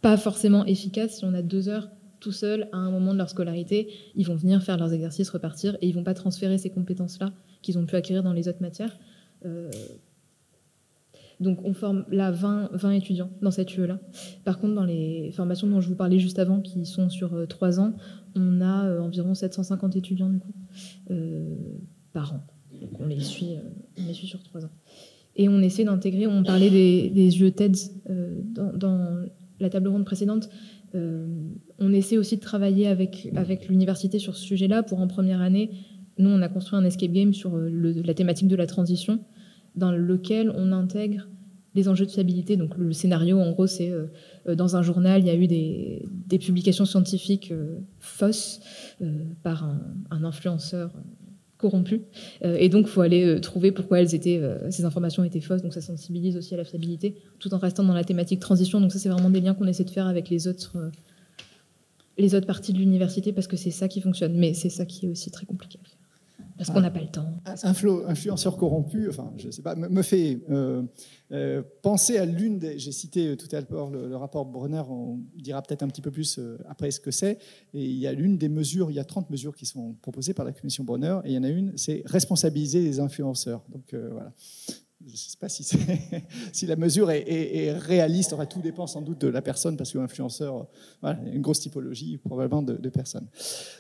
Speaker 5: pas forcément efficace si on a 2 heures tout seul à un moment de leur scolarité. Ils vont venir faire leurs exercices, repartir, et ils ne vont pas transférer ces compétences-là qu'ils ont pu acquérir dans les autres matières. Donc, on forme là 20 étudiants dans cette UE-là. Par contre, dans les formations dont je vous parlais juste avant, qui sont sur 3 ans, on a environ 750 étudiants du coup, par an. Donc, on les suit sur 3 ans. Et on essaie d'intégrer, on parlait des UE TEDS dans la table ronde précédente. On essaie aussi de travailler avec l'université sur ce sujet-là. Pour en première année, nous, on a construit un escape game sur la thématique de la transition, dans lequel on intègre les enjeux de fiabilité. Donc le scénario, en gros, c'est dans un journal, il y a eu des publications scientifiques fausses par un influenceur corrompu. Et donc, il faut aller trouver pourquoi ces informations étaient fausses. Donc ça sensibilise aussi à la fiabilité, tout en restant dans la thématique transition. Donc ça, c'est vraiment des liens qu'on essaie de faire avec les autres parties de l'université, parce que c'est ça qui fonctionne. Mais c'est ça qui est aussi très compliqué à faire. Parce qu'on n'a pas le temps.
Speaker 1: Influenceur corrompu, enfin, je sais pas, me fait penser à l'une des... J'ai cité tout à l'heure le rapport Brunner, on dira peut-être un petit peu plus après ce que c'est. Et il y a l'une des mesures, il y a 30 mesures qui sont proposées par la commission Brunner, et il y en a une, c'est responsabiliser les influenceurs. Donc voilà. Je ne sais pas si la mesure est réaliste. Enfin, tout dépend sans doute de la personne, parce qu'un influenceur, voilà, il y a une grosse typologie probablement de personnes.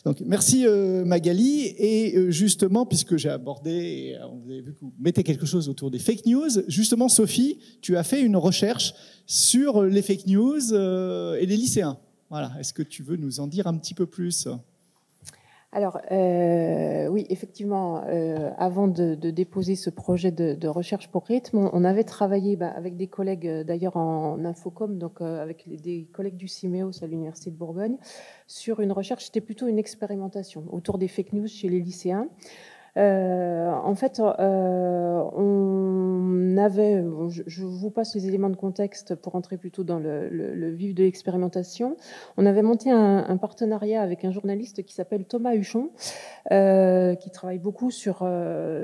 Speaker 1: Donc, merci Magali. Et justement, puisque j'ai abordé, et vous avez vu que vous mettez quelque chose autour des fake news, justement, Sophie, tu as fait une recherche sur les fake news et les lycéens. Voilà. Est-ce que tu veux nous en dire un petit peu plus ?
Speaker 4: Alors, oui, effectivement, avant de déposer ce projet de recherche pour Rythme, on avait travaillé avec des collègues, d'ailleurs en Infocom, donc avec des collègues du CIMEOS à l'Université de Bourgogne, sur une recherche, c'était plutôt une expérimentation autour des fake news chez les lycéens. En fait, on avait, je vous passe les éléments de contexte pour entrer plutôt dans le vif de l'expérimentation. On avait monté un partenariat avec un journaliste qui s'appelle Thomas Huchon, qui travaille beaucoup sur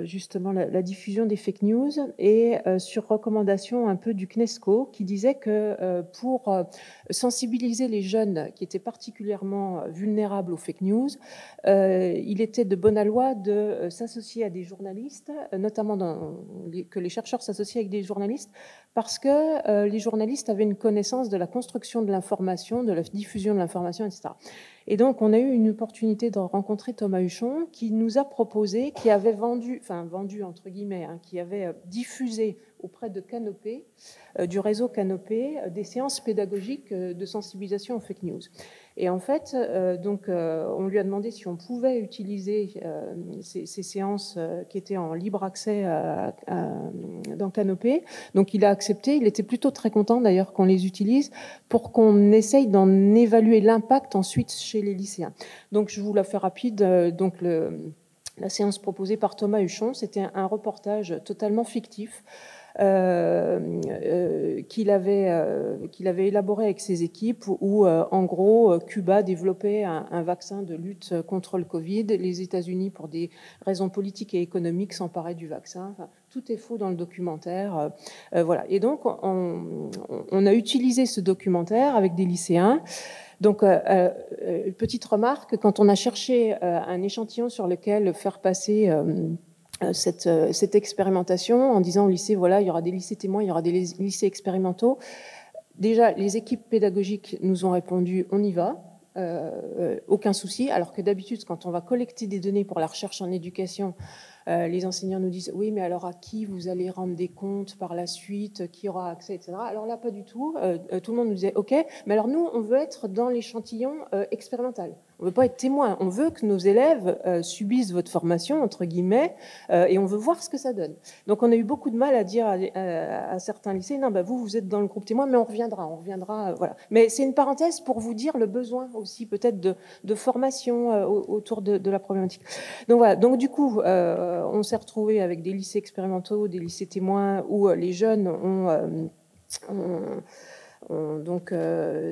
Speaker 4: justement la diffusion des fake news et sur recommandation un peu du CNESCO, qui disait que pour sensibiliser les jeunes qui étaient particulièrement vulnérables aux fake news, il était de bonne loi de s'associer à des journalistes, notamment que les chercheurs s'associent avec des journalistes, parce que les journalistes avaient une connaissance de la construction de l'information, de la diffusion de l'information, etc. Et donc, on a eu une opportunité de rencontrer Thomas Huchon, qui nous a proposé, qui avait vendu entre guillemets, hein, qui avait diffusé auprès de Canopé, du réseau Canopé, des séances pédagogiques de sensibilisation aux fake news. Et en fait, on lui a demandé si on pouvait utiliser ces séances qui étaient en libre accès dans Canopé. Donc, il a accepté. Il était plutôt très content, d'ailleurs, qu'on les utilise pour qu'on essaye d'en évaluer l'impact ensuite chez les lycéens. Donc, je vous la fais rapide. La séance proposée par Thomas Huchon, c'était un reportage totalement fictif qu'il avait élaboré avec ses équipes où, en gros, Cuba développait un vaccin de lutte contre le Covid. Les États-Unis, pour des raisons politiques et économiques, s'emparaient du vaccin. Enfin, tout est faux dans le documentaire. Voilà. Et donc, on a utilisé ce documentaire avec des lycéens. Donc, petite remarque, quand on a cherché un échantillon sur lequel faire passer cette expérimentation, en disant au lycée, voilà, il y aura des lycées témoins, il y aura des lycées expérimentaux. Déjà, les équipes pédagogiques nous ont répondu, on y va, aucun souci, alors que d'habitude, quand on va collecter des données pour la recherche en éducation, les enseignants nous disent, oui, mais alors à qui vous allez rendre des comptes par la suite, qui aura accès, etc. Alors là, pas du tout. Tout le monde nous disait, OK, mais alors nous, on veut être dans l'échantillon expérimental. On ne veut pas être témoin. On veut que nos élèves subissent votre formation, entre guillemets, et on veut voir ce que ça donne. Donc, on a eu beaucoup de mal à dire à certains lycées, non, vous êtes dans le groupe témoin, mais on reviendra, voilà. Mais c'est une parenthèse pour vous dire le besoin aussi, peut-être, de formation autour de la problématique. Donc, voilà. Donc, du coup, on s'est retrouvé avec des lycées expérimentaux, des lycées témoins, où les jeunes ont donc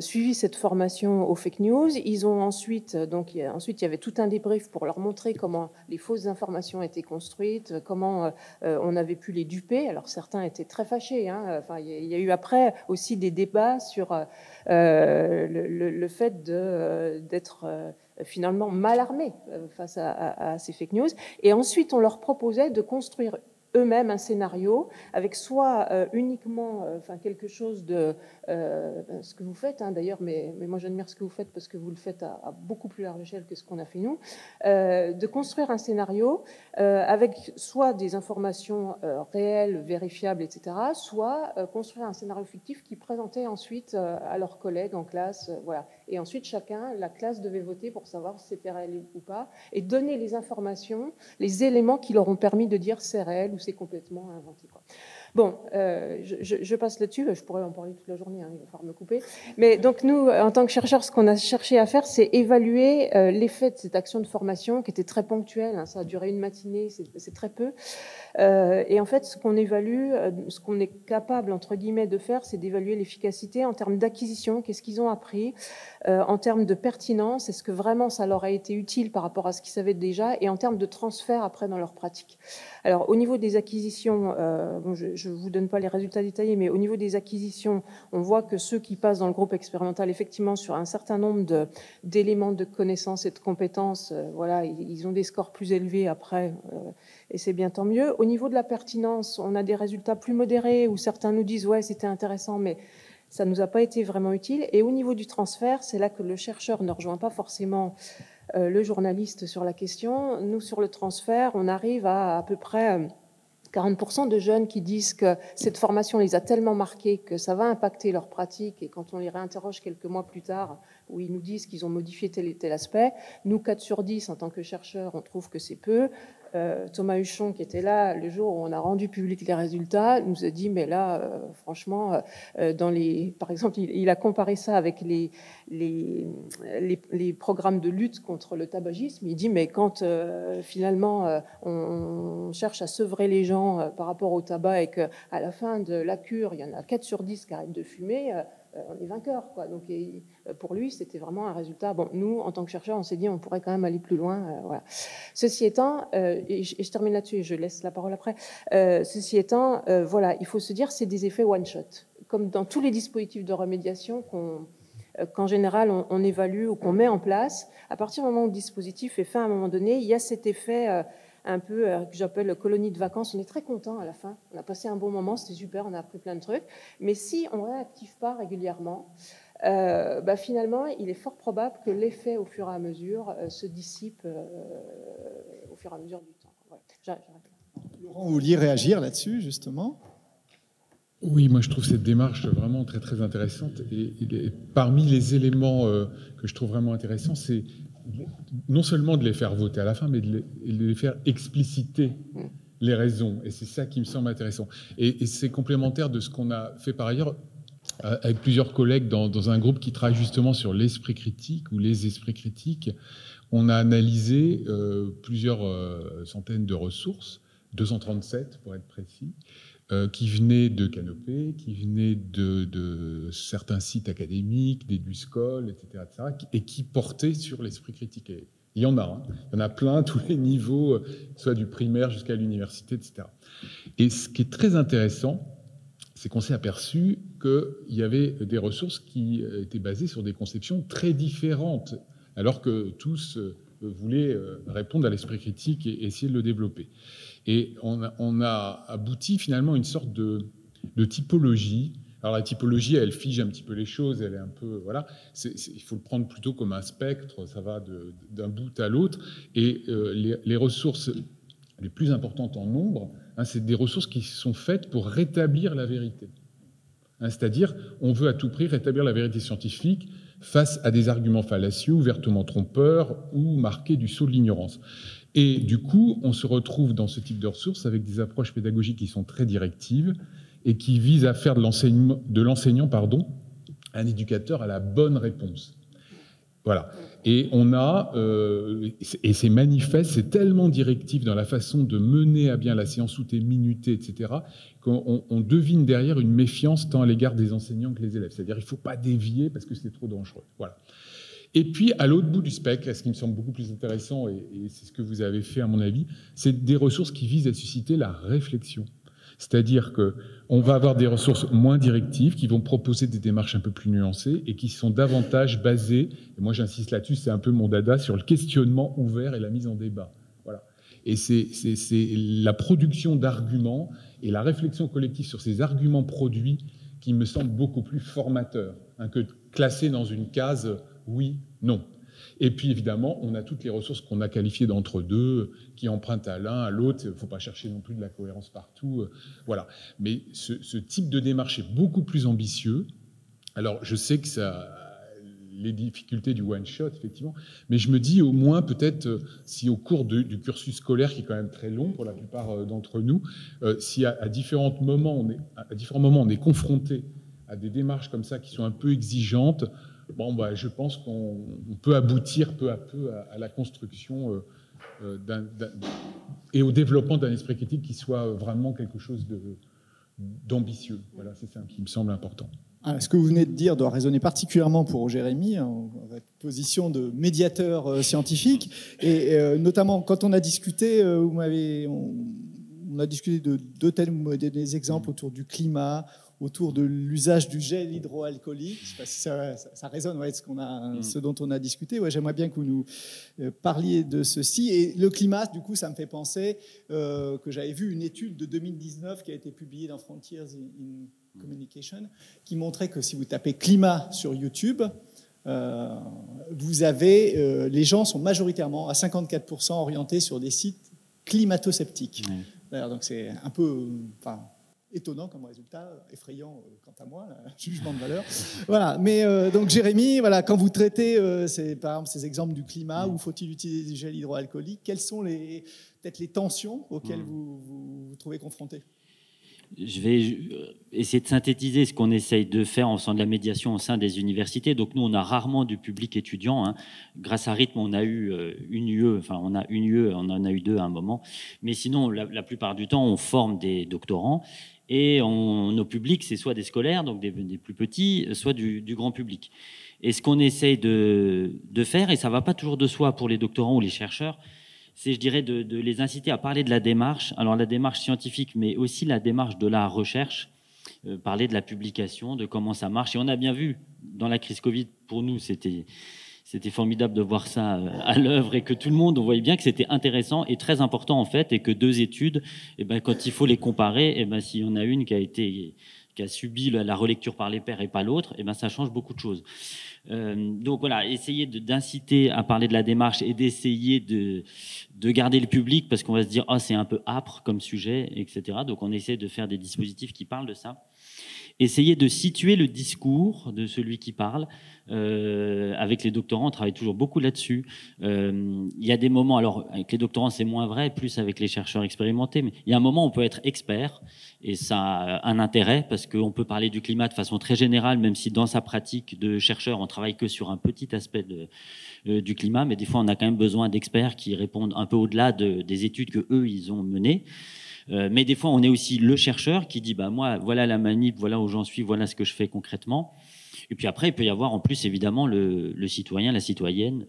Speaker 4: suivi cette formation aux fake news. Ils ont ensuite il y avait tout un débrief pour leur montrer comment les fausses informations étaient construites, comment on avait pu les duper. Alors certains étaient très fâchés, hein. Enfin, il y a eu après aussi des débats sur le fait d'être finalement mal armés face à ces fake news. Et ensuite, on leur proposait de construire eux-mêmes un scénario avec soit uniquement quelque chose de ce que vous faites, hein, d'ailleurs, mais moi j'admire ce que vous faites parce que vous le faites à beaucoup plus large échelle que ce qu'on a fait nous, de construire un scénario avec soit des informations réelles, vérifiables, etc., soit construire un scénario fictif qui présentait ensuite à leurs collègues en classe, voilà. Et ensuite la classe devait voter pour savoir si c'était réel ou pas, et donner les informations, les éléments qui leur ont permis de dire c'est réel ou c'est complètement inventé, quoi. Bon, je passe là-dessus, je pourrais en parler toute la journée, hein, il va falloir me couper. Mais donc nous, en tant que chercheurs, ce qu'on a cherché à faire, c'est évaluer l'effet de cette action de formation qui était très ponctuelle, hein, ça a duré une matinée, c'est très peu. Et en fait, ce qu'on évalue, ce qu'on est capable, entre guillemets, de faire, c'est d'évaluer l'efficacité en termes d'acquisition, qu'est-ce qu'ils ont appris, en termes de pertinence, est-ce que vraiment ça leur a été utile par rapport à ce qu'ils savaient déjà, et en termes de transfert après dans leur pratique. Alors, au niveau des acquisitions, je ne vous donne pas les résultats détaillés, mais au niveau des acquisitions, on voit que ceux qui passent dans le groupe expérimental, effectivement, sur un certain nombre d'éléments de connaissances et de compétences, voilà, ils ont des scores plus élevés après, et c'est bien tant mieux. Au niveau de la pertinence, on a des résultats plus modérés, où certains nous disent « ouais, c'était intéressant, mais ça ne nous a pas été vraiment utile ». Et au niveau du transfert, c'est là que le chercheur ne rejoint pas forcément le journaliste sur la question. Nous, sur le transfert, on arrive à peu près 40% de jeunes qui disent que cette formation les a tellement marqués que ça va impacter leur pratique, et quand on les réinterroge quelques mois plus tard, où ils nous disent qu'ils ont modifié tel et tel aspect. Nous, 4 sur 10, en tant que chercheurs, on trouve que c'est peu. Thomas Huchon, qui était là le jour où on a rendu public les résultats, nous a dit, mais là, franchement, par exemple, il a comparé ça avec les programmes de lutte contre le tabagisme. Il dit, mais quand finalement on cherche à sevrer les gens par rapport au tabac et qu'à la fin de la cure, il y en a 4 sur 10 qui arrêtent de fumer, on est vainqueur, quoi. Donc, pour lui, c'était vraiment un résultat. Bon, nous, en tant que chercheurs, on s'est dit on pourrait quand même aller plus loin. Voilà. Ceci étant, et je termine là-dessus et je laisse la parole après. Ceci étant, voilà, il faut se dire c'est des effets one-shot. Comme dans tous les dispositifs de remédiation qu'en général on évalue ou qu'on met en place, à partir du moment où le dispositif est fait à un moment donné, il y a cet effet un peu que j'appelle colonie de vacances. On est très content à la fin. On a passé un bon moment, c'était super, on a appris plein de trucs. Mais si on ne réactive pas régulièrement, finalement, il est fort probable que l'effet, au fur et à mesure, se dissipe au fur et à mesure du temps. Voilà. J'arrête.
Speaker 1: Laurent, vous vouliez réagir là-dessus, justement ?
Speaker 2: Oui, moi je trouve cette démarche vraiment très très intéressante. Et parmi les éléments que je trouve vraiment intéressants, c'est non seulement de les faire voter à la fin, mais de les faire expliciter les raisons. Et c'est ça qui me semble intéressant. Et c'est complémentaire de ce qu'on a fait par ailleurs avec plusieurs collègues dans un groupe qui travaille justement sur l'esprit critique ou les esprits critiques. On a analysé plusieurs centaines de ressources, 237 pour être précis, qui venaient de Canopée, qui venaient de certains sites académiques, d'EduSchool, etc., et qui portaient sur l'esprit critique. Et il y en a, il y en a plein à tous les niveaux, soit du primaire jusqu'à l'université, etc. Et ce qui est très intéressant, c'est qu'on s'est aperçu qu'il y avait des ressources qui étaient basées sur des conceptions très différentes, alors que tous voulaient répondre à l'esprit critique et essayer de le développer. Et on a abouti finalement à une sorte de typologie. Alors la typologie, elle fige un petit peu les choses, elle est un peu... Voilà, il faut le prendre plutôt comme un spectre, ça va d'un bout à l'autre. Et les ressources les plus importantes en nombre, c'est des ressources qui sont faites pour rétablir la vérité. C'est-à-dire, on veut à tout prix rétablir la vérité scientifique face à des arguments fallacieux, ouvertement trompeurs ou marqués du sceau de l'ignorance. Et du coup, on se retrouve dans ce type de ressources avec des approches pédagogiques qui sont très directives et qui visent à faire de l'enseignant un éducateur à la bonne réponse. Voilà. Et et c'est manifeste, c'est tellement directif dans la façon de mener à bien la séance, tout est minuté, etc., qu'on devine derrière une méfiance tant à l'égard des enseignants que des élèves. C'est-à-dire, il ne faut pas dévier parce que c'est trop dangereux. Voilà. Et puis, à l'autre bout du spectre, ce qui me semble beaucoup plus intéressant, et c'est ce que vous avez fait à mon avis, c'est des ressources qui visent à susciter la réflexion. C'est-à-dire qu'on va avoir des ressources moins directives qui vont proposer des démarches un peu plus nuancées et qui sont davantage basées, et moi j'insiste là-dessus, c'est un peu mon dada, sur le questionnement ouvert et la mise en débat. Voilà. Et c'est la production d'arguments et la réflexion collective sur ces arguments produits qui me semble beaucoup plus formateur que de classer dans une case oui, non. Et puis évidemment, on a toutes les ressources qu'on a qualifiées d'entre-deux, qui empruntent à l'un, à l'autre. Il ne faut pas chercher non plus de la cohérence partout. Voilà. Mais ce type de démarche est beaucoup plus ambitieux. Alors, je sais que ça les difficultés du one-shot, effectivement, mais je me dis au moins peut-être si au cours du cursus scolaire, qui est quand même très long pour la plupart d'entre nous, si à différents moments on est confronté à des démarches comme ça qui sont un peu exigeantes, je pense qu'on peut aboutir peu à peu à la construction et au développement d'un esprit critique qui soit vraiment quelque chose d'ambitieux. Voilà, c'est ça qui me semble important.
Speaker 1: Alors, ce que vous venez de dire doit résonner particulièrement pour Jérémy, en votre position de médiateur scientifique, et notamment quand on a discuté, on a discuté de deux thèmes, vous m'avez donné des exemples autour du climat, autour de l'usage du gel hydroalcoolique. Je ne sais pas si ça résonne avec ce dont on a discuté. Ouais, j'aimerais bien que vous nous parliez de ceci. Et le climat, du coup, ça me fait penser que j'avais vu une étude de 2019 qui a été publiée dans Frontiers in Communication, qui montrait que si vous tapez climat sur YouTube, vous avez les gens sont majoritairement à 54% orientés sur des sites climato-sceptiques. D'ailleurs, donc c'est un peu... étonnant comme résultat, effrayant quant à moi, jugement de valeur. Voilà. Mais donc Jérémy, voilà, quand vous traitez par exemple ces exemples du climat, où faut-il utiliser du gel hydroalcoolique, quelles sont peut-être les tensions auxquelles vous vous trouvez confrontés?
Speaker 3: Je vais essayer de synthétiser ce qu'on essaye de faire en faisant de la médiation au sein des universités. Donc nous, on a rarement du public étudiant, hein. Grâce à Rythme, on a eu une UE, enfin on en a eu 2 à un moment. Mais sinon, la plupart du temps, on forme des doctorants. Et nos publics, c'est soit des scolaires, donc des plus petits, soit du grand public. Et ce qu'on essaye de faire, et ça ne va pas toujours de soi pour les doctorants ou les chercheurs, c'est, je dirais, de les inciter à parler de la démarche, alors la démarche scientifique, mais aussi la démarche de la recherche, parler de la publication, de comment ça marche. Et on a bien vu, dans la crise Covid, pour nous, c'était formidable de voir ça à l'œuvre, et que tout le monde, on voyait bien que c'était intéressant et très important, en fait, et que 2 études, quand il faut les comparer, s'il y en a une qui a subi la relecture par les pairs et pas l'autre, ça change beaucoup de choses. Donc voilà, essayer d'inciter à parler de la démarche et d'essayer de garder le public, parce qu'on va se dire c'est un peu âpre comme sujet, etc. Donc on essaie de faire des dispositifs qui parlent de ça. Essayer de situer le discours de celui qui parle. Avec les doctorants, on travaille toujours beaucoup là-dessus. Il y a des moments, alors avec les doctorants c'est moins vrai, plus avec les chercheurs expérimentés, mais il y a un moment où on peut être expert, et ça a un intérêt, parce qu'on peut parler du climat de façon très générale, même si dans sa pratique de chercheur, on travaille que sur un petit aspect du climat, mais des fois on a quand même besoin d'experts qui répondent un peu au-delà des études que eux ils ont menées. Mais des fois, on est aussi le chercheur qui dit moi, voilà la manip, voilà où j'en suis, voilà ce que je fais concrètement. Et puis après, il peut y avoir en plus évidemment le citoyen, la citoyenne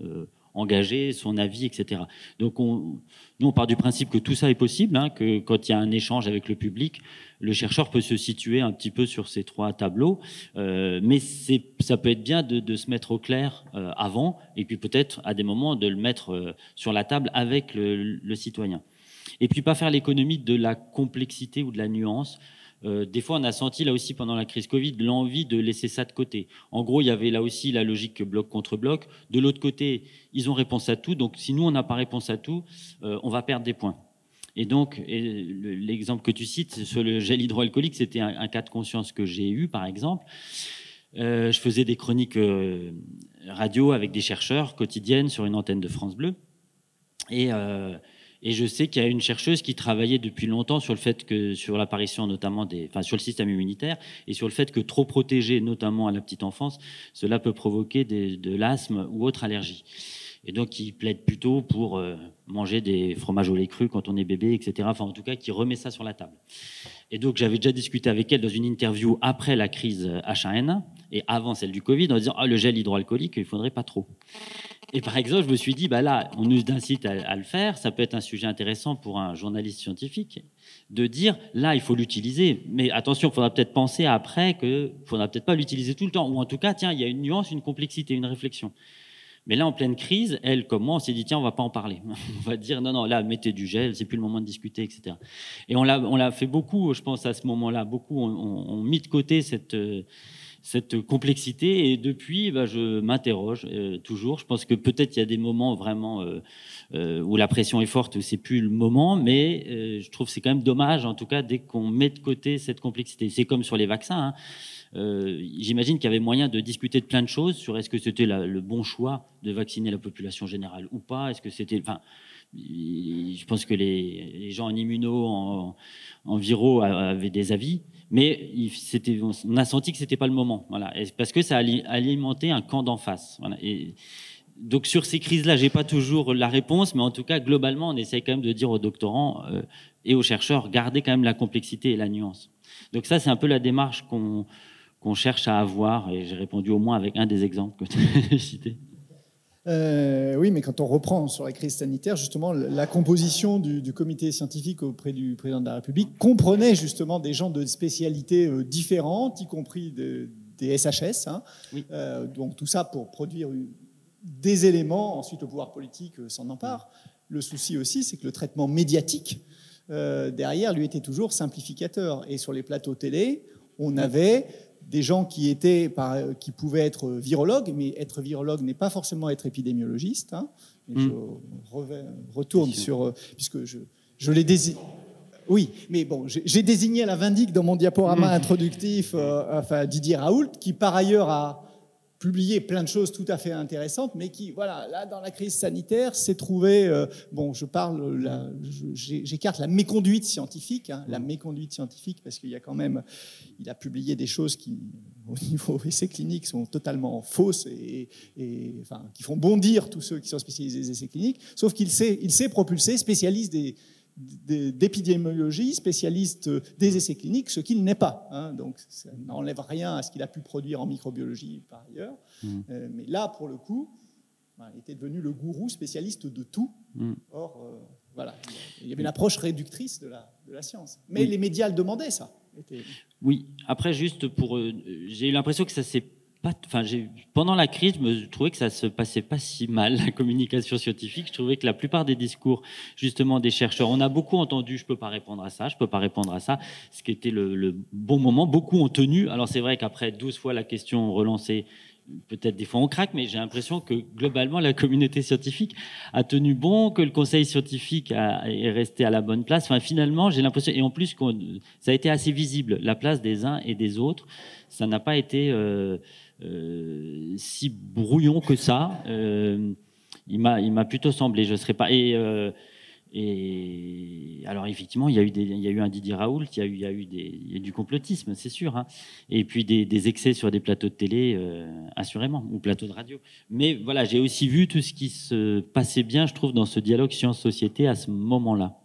Speaker 3: engagé, son avis, etc. Donc nous, on part du principe que tout ça est possible, hein, que quand il y a un échange avec le public, le chercheur peut se situer un petit peu sur ces 3 tableaux, mais ça peut être bien de se mettre au clair avant, et puis peut-être à des moments de le mettre sur la table avec le citoyen. Et puis pas faire l'économie de la complexité ou de la nuance. Des fois, on a senti là aussi pendant la crise Covid l'envie de laisser ça de côté. En gros, il y avait là aussi la logique bloc contre bloc. De l'autre côté, ils ont réponse à tout. Donc si nous, on n'a pas réponse à tout, on va perdre des points. Et donc, l'exemple que tu cites sur le gel hydroalcoolique, c'était un cas de conscience que j'ai eu, par exemple. Je faisais des chroniques radio avec des chercheurs quotidiennes sur une antenne de France Bleu. Et je sais qu'il y a une chercheuse qui travaillait depuis longtemps sur le fait que, sur l'apparition notamment sur le système immunitaire, et sur le fait que trop protégé, notamment à la petite enfance, cela peut provoquer de l'asthme ou autre allergie. Et donc, qui plaide plutôt pour manger des fromages au lait cru quand on est bébé, etc. Enfin, en tout cas, qui remet ça sur la table. Et donc, j'avais déjà discuté avec elle dans une interview après la crise H1N1 et avant celle du Covid, en disant le gel hydroalcoolique, il faudrait pas trop. Et par exemple, je me suis dit, là, on nous incite à le faire. Ça peut être un sujet intéressant pour un journaliste scientifique de dire, là, il faut l'utiliser. Mais attention, il faudra peut-être penser après qu'il ne faudra peut-être pas l'utiliser tout le temps. Ou en tout cas, tiens, il y a une nuance, une complexité, une réflexion. Mais là, en pleine crise, elle, comme moi, on s'est dit, tiens, on va pas en parler. On va dire, non, là, mettez du gel, c'est plus le moment de discuter, etc. Et on l'a fait beaucoup, je pense, à ce moment-là. Beaucoup ont mis de côté cette complexité, et depuis, je m'interroge toujours. Je pense que peut-être il y a des moments vraiment où la pression est forte, où c'est plus le moment, mais je trouve que c'est quand même dommage, en tout cas, dès qu'on met de côté cette complexité. C'est comme sur les vaccins, hein. J'imagine qu'il y avait moyen de discuter de plein de choses sur est-ce que c'était le bon choix de vacciner la population générale ou pas. Est-ce que c'était, je pense que les gens en immuno, en viro avaient des avis, mais on a senti que c'était pas le moment. Voilà, parce que ça alimentait un camp d'en face. Voilà. Et donc sur ces crises-là, j'ai pas toujours la réponse, mais en tout cas globalement, on essaie quand même de dire aux doctorants et aux chercheurs, gardez quand même la complexité et la nuance. Donc ça, c'est un peu la démarche qu'on cherche à avoir, et j'ai répondu au moins avec un des exemples que tu as cités.
Speaker 1: Oui, mais quand on reprend sur la crise sanitaire, justement, la composition du comité scientifique auprès du président de la République comprenait justement des gens de spécialités différentes, y compris des SHS. Hein. Oui. Donc tout ça pour produire des éléments, ensuite le pouvoir politique s'en empare. Le souci aussi, c'est que le traitement médiatique, derrière, lui était toujours simplificateur. Et sur les plateaux télé, on avait des gens qui pouvaient être virologues, mais être virologue n'est pas forcément être épidémiologiste. Hein. Je retourne sur... puisque je les désigne... Oui, mais bon, j'ai désigné la Vindic dans mon diaporama introductif, enfin Didier Raoult, qui par ailleurs a publié plein de choses tout à fait intéressantes, mais qui, voilà, là, dans la crise sanitaire, s'est trouvé, bon, j'écarte la méconduite scientifique, hein, la méconduite scientifique, parce qu'il y a quand même, il a publié des choses qui, au niveau essais cliniques, sont totalement fausses et enfin, qui font bondir tous ceux qui sont spécialisés des essais cliniques, sauf qu'il s'est propulsé spécialiste d'épidémiologie, spécialiste des essais cliniques, ce qu'il n'est pas. Hein, donc ça n'enlève rien à ce qu'il a pu produire en microbiologie par ailleurs. Mais là, pour le coup, il était devenu le gourou spécialiste de tout. Or, voilà, il y avait une approche réductrice de la science. Mais les médias le demandaient, ça.
Speaker 3: Oui, après, juste pour... j'ai eu l'impression que ça s'est... pendant la crise, je trouvais que ça se passait pas si mal, la communication scientifique. Je trouvais que la plupart des discours, justement, des chercheurs, on a beaucoup entendu, je peux pas répondre à ça, je peux pas répondre à ça, ce qui était le bon moment. Beaucoup ont tenu. Alors c'est vrai qu'après 12 fois la question relancée, peut-être des fois on craque, mais j'ai l'impression que globalement la communauté scientifique a tenu bon, que le conseil scientifique est resté à la bonne place. Enfin, finalement, j'ai l'impression, et en plus ça a été assez visible, la place des uns et des autres. Ça n'a pas été si brouillon que ça. Il m'a plutôt semblé. Je serais pas. Et alors effectivement, il y a eu un Didier Raoult, il y a eu du complotisme, c'est sûr, hein. Et puis des excès sur des plateaux de télé, assurément, ou plateaux de radio. Mais voilà, j'ai aussi vu tout ce qui se passait bien, je trouve, dans ce dialogue science-société à ce moment-là.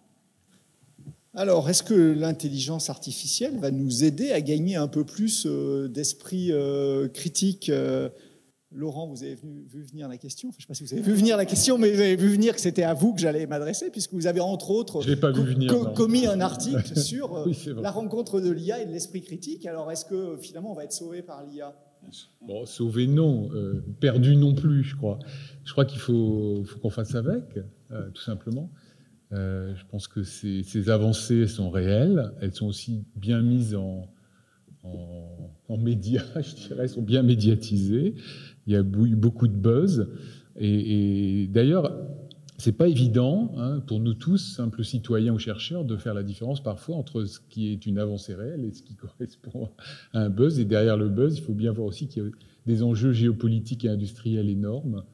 Speaker 1: Alors, est-ce que l'intelligence artificielle va nous aider à gagner un peu plus d'esprit critique? Laurent, vous avez vu venir la question. Enfin, je ne sais pas si vous avez vu venir la question, mais vous avez vu venir que c'était à vous que j'allais m'adresser, puisque vous avez, entre autres, commis un article sur la rencontre de l'IA et de l'esprit critique. Alors, est-ce que, finalement, on va être sauvé par l'IA?
Speaker 2: Bon, sauvé, non. Perdu, non plus, je crois. Je crois qu'il faut qu'on fasse avec, tout simplement. Je pense que ces avancées sont réelles. Elles sont aussi bien mises en médias, je dirais, sont bien médiatisées. Il y a eu beaucoup de buzz. Et d'ailleurs, c'est pas évident, hein, pour nous tous, simples citoyens ou chercheurs, de faire la différence parfois entre ce qui est une avancée réelle et ce qui correspond à un buzz. Et derrière le buzz, il faut bien voir aussi qu'il y a des enjeux géopolitiques et industriels énormes,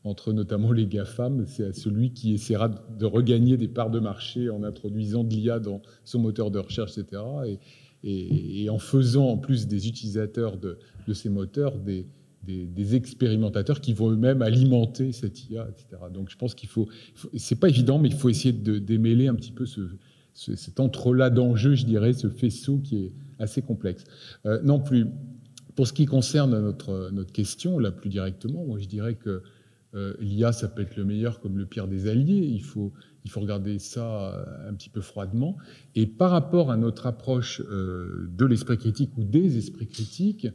Speaker 2: entre notamment les GAFAM. C'est celui qui essaiera de regagner des parts de marché en introduisant de l'IA dans son moteur de recherche, etc. Et en faisant en plus des utilisateurs de ces moteurs des expérimentateurs qui vont eux-mêmes alimenter cette IA, etc. Donc je pense c'est pas évident, mais il faut essayer de démêler un petit peu cet entrelac d'enjeux, je dirais, ce faisceau qui est assez complexe. Non plus. Pour ce qui concerne notre question, là plus directement, moi je dirais que l'IA, ça peut être le meilleur comme le pire des alliés. Il faut regarder ça un petit peu froidement. Et par rapport à notre approche de l'esprit critique ou des esprits critiques,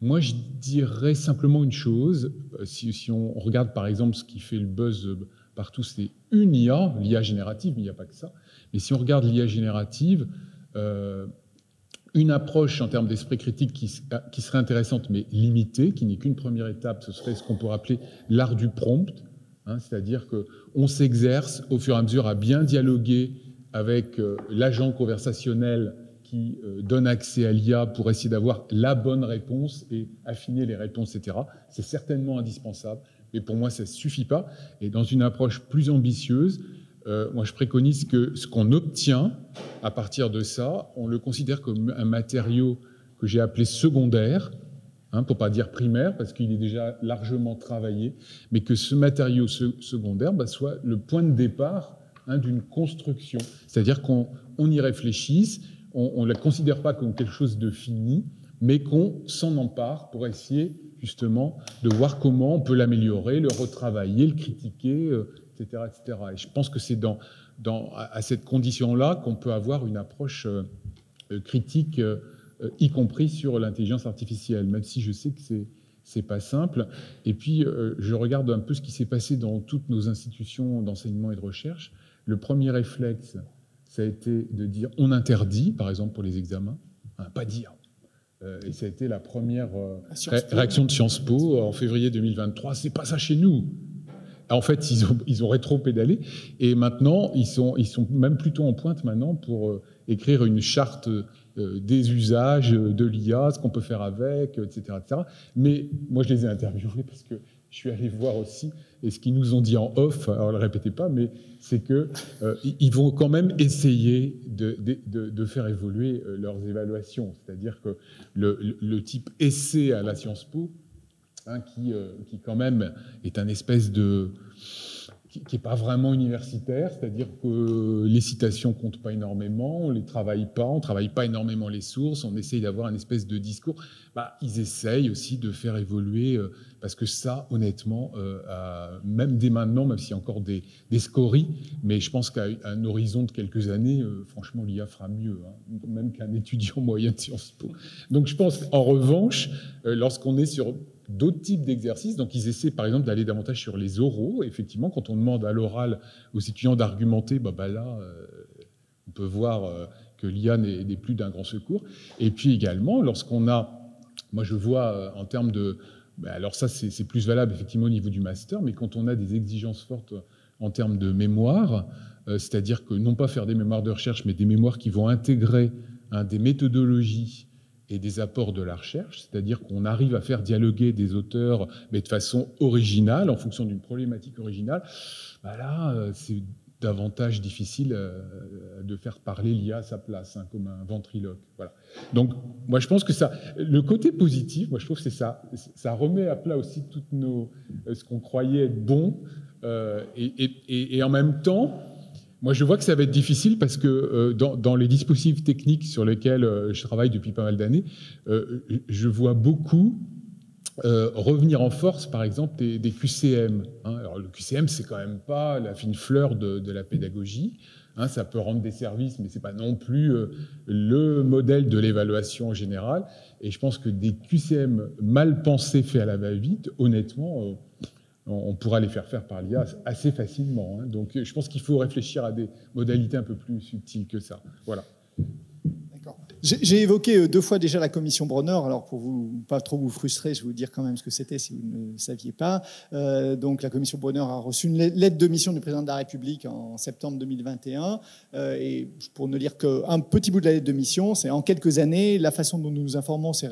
Speaker 2: moi, je dirais simplement une chose. Si on regarde, par exemple, ce qui fait le buzz partout, c'est une IA, l'IA générative, mais il n'y a pas que ça. Mais si on regarde l'IA générative, une approche en termes d'esprit critique qui serait intéressante, mais limitée, qui n'est qu'une première étape, ce serait ce qu'on pourrait appeler l'art du prompt, hein, c'est-à-dire qu'on s'exerce au fur et à mesure à bien dialoguer avec l'agent conversationnel qui donne accès à l'IA pour essayer d'avoir la bonne réponse et affiner les réponses, etc. C'est certainement indispensable, mais pour moi, ça ne suffit pas. Et dans une approche plus ambitieuse, moi, je préconise que ce qu'on obtient à partir de ça, on le considère comme un matériau que j'ai appelé secondaire, hein, pour ne pas dire primaire, parce qu'il est déjà largement travaillé, mais que ce matériau secondaire soit le point de départ, hein, d'une construction. C'est-à-dire qu'on y réfléchisse, on ne la considère pas comme quelque chose de fini, mais qu'on s'en empare pour essayer justement de voir comment on peut l'améliorer, le retravailler, le critiquer, etc., etc. Et je pense que c'est à cette condition-là qu'on peut avoir une approche critique, y compris sur l'intelligence artificielle, même si je sais que c'est pas simple. Et puis, je regarde un peu ce qui s'est passé dans toutes nos institutions d'enseignement et de recherche. Le premier réflexe, ça a été de dire on interdit, par exemple pour les examens, hein, pas dire. Et ça a été la première réaction de Sciences Po en février 2023. C'est pas ça chez nous. En fait, ils ont rétro-pédalé et maintenant, ils sont même plutôt en pointe maintenant pour écrire une charte des usages de l'IA, ce qu'on peut faire avec, etc., etc. Mais moi, je les ai interviewés parce que je suis allé voir aussi, et ce qu'ils nous ont dit en off, alors ne le répétez pas, mais c'est qu'ils vont quand même essayer de faire évoluer leurs évaluations. C'est-à-dire que le type essai à la Sciences Po, hein, qui quand même est un espèce de... qui n'est pas vraiment universitaire, c'est-à-dire que les citations ne comptent pas énormément, on ne les travaille pas, on ne travaille pas énormément les sources, on essaye d'avoir un espèce de discours. Ils essayent aussi de faire évoluer, parce que ça, honnêtement, même dès maintenant, même s'il y a encore des scories, mais je pense qu'à un horizon de quelques années, franchement, l'IA fera mieux, hein, même qu'un étudiant moyen de Sciences Po. Donc je pense, en revanche, lorsqu'on est sur d'autres types d'exercices, donc ils essaient par exemple d'aller davantage sur les oraux. Effectivement, quand on demande à l'oral aux étudiants d'argumenter, là, on peut voir que l'IA n'est plus d'un grand secours. Et puis également, lorsqu'on a, moi je vois en termes de, alors ça c'est plus valable effectivement au niveau du master, mais quand on a des exigences fortes en termes de mémoire, c'est-à-dire que non pas faire des mémoires de recherche, mais des mémoires qui vont intégrer des méthodologies et des apports de la recherche, c'est-à-dire qu'on arrive à faire dialoguer des auteurs, mais de façon originale, en fonction d'une problématique originale, là, c'est davantage difficile de faire parler l'IA à sa place, hein, comme un ventriloque. Voilà. Donc, moi, je pense que ça, le côté positif, moi, je trouve que c'est ça. Ça remet à plat aussi toutes ce qu'on croyait être bon, et en même temps, moi, je vois que ça va être difficile parce que dans les dispositifs techniques sur lesquels je travaille depuis pas mal d'années, je vois beaucoup revenir en force, par exemple, des QCM. Hein. Alors, le QCM, c'est quand même pas la fine fleur de la pédagogie. Hein, ça peut rendre des services, mais c'est pas non plus le modèle de l'évaluation en général. Et je pense que des QCM mal pensés, faits à la va-vite, honnêtement... on pourra les faire par l'IA assez facilement. Hein. Donc, je pense qu'il faut réfléchir à des modalités un peu plus subtiles que ça. Voilà.
Speaker 1: D'accord. J'ai évoqué 2 fois déjà la commission Bronner. Alors, pour pas trop vous frustrer, je vais vous dire quand même ce que c'était si vous ne le saviez pas. Donc, la commission Bronner a reçu une lettre de mission du président de la République en septembre 2021. Et pour ne lire qu'un petit bout de la lettre de mission, c'est en quelques années, la façon dont nous nous informons s'est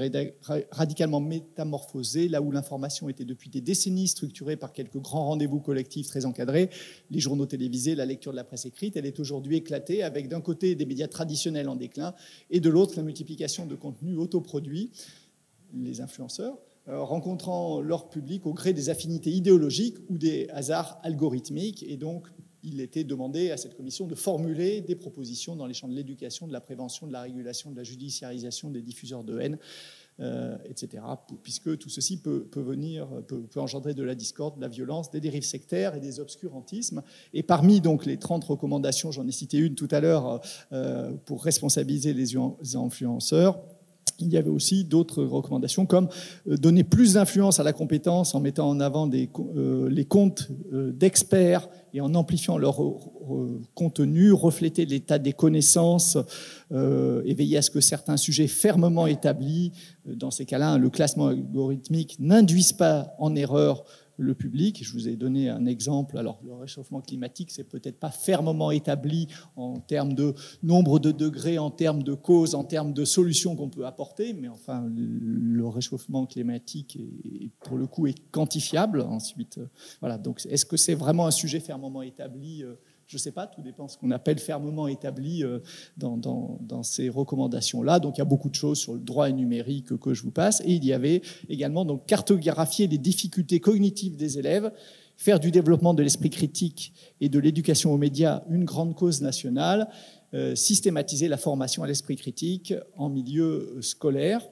Speaker 1: radicalement métamorphosée, là où l'information était depuis des décennies structurée par quelques grands rendez-vous collectifs très encadrés, les journaux télévisés, la lecture de la presse écrite. Elle est aujourd'hui éclatée avec d'un côté des médias traditionnels en déclin et de l'autre la multiplication de contenus autoproduits, les influenceurs, rencontrant leur public au gré des affinités idéologiques ou des hasards algorithmiques. Et donc, il était demandé à cette commission de formuler des propositions dans les champs de l'éducation, de la prévention, de la régulation, de la judiciarisation des diffuseurs de haine, etc. Puisque tout ceci peut engendrer de la discorde, de la violence, des dérives sectaires et des obscurantismes. Et parmi donc les 30 recommandations, j'en ai cité une tout à l'heure, pour responsabiliser les influenceurs, il y avait aussi d'autres recommandations comme donner plus d'influence à la compétence en mettant en avant les comptes d'experts et en amplifiant leur contenu, refléter l'état des connaissances et veiller à ce que certains sujets fermement établis, dans ces cas-là, le classement algorithmique n'induise pas en erreur le public. Je vous ai donné un exemple. Alors, le réchauffement climatique, c'est peut-être pas fermement établi en termes de nombre de degrés, en termes de causes, en termes de solutions qu'on peut apporter, mais enfin, le réchauffement climatique, pour le coup, est quantifiable. Ensuite, voilà. Donc, est-ce que c'est vraiment un sujet fermement établi ? Je ne sais pas, tout dépend de ce qu'on appelle fermement établi dans ces recommandations-là. Donc, il y a beaucoup de choses sur le droit numérique que je vous passe. Et il y avait également donc, cartographier les difficultés cognitives des élèves, faire du développement de l'esprit critique et de l'éducation aux médias une grande cause nationale, systématiser la formation à l'esprit critique en milieu scolaire.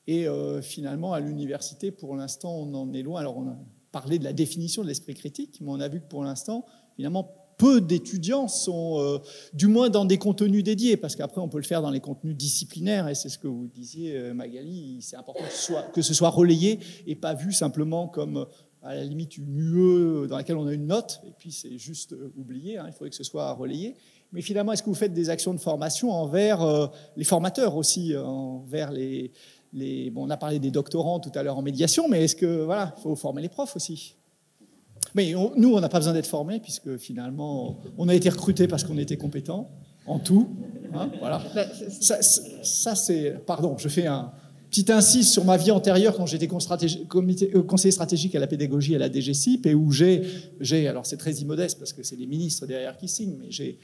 Speaker 1: Et finalement, à l'université, pour l'instant, on en est loin. Alors, on a parlé de la définition de l'esprit critique, mais on a vu que pour l'instant, finalement, peu d'étudiants sont, du moins dans des contenus dédiés, parce qu'après, on peut le faire dans les contenus disciplinaires, et c'est ce que vous disiez, Magali, c'est important que ce soit relayé et pas vu simplement comme, à la limite, une UE dans laquelle on a une note, et puis c'est juste oublié, hein, il faudrait que ce soit relayé. Mais finalement, est-ce que vous faites des actions de formation envers les formateurs aussi, envers bon, on a parlé des doctorants tout à l'heure en médiation, mais est-ce que, voilà, il faut former les profs aussi ? Mais nous, on n'a pas besoin d'être formés, puisque finalement, on a été recrutés parce qu'on était compétents, en tout. Hein, voilà. Ça c'est... Pardon, je fais un petit incise sur ma vie antérieure quand j'étais conseiller stratégique à la pédagogie à la DGCIP, et où j'ai alors c'est très immodeste, parce que c'est les ministres derrière qui signent, mais j'ai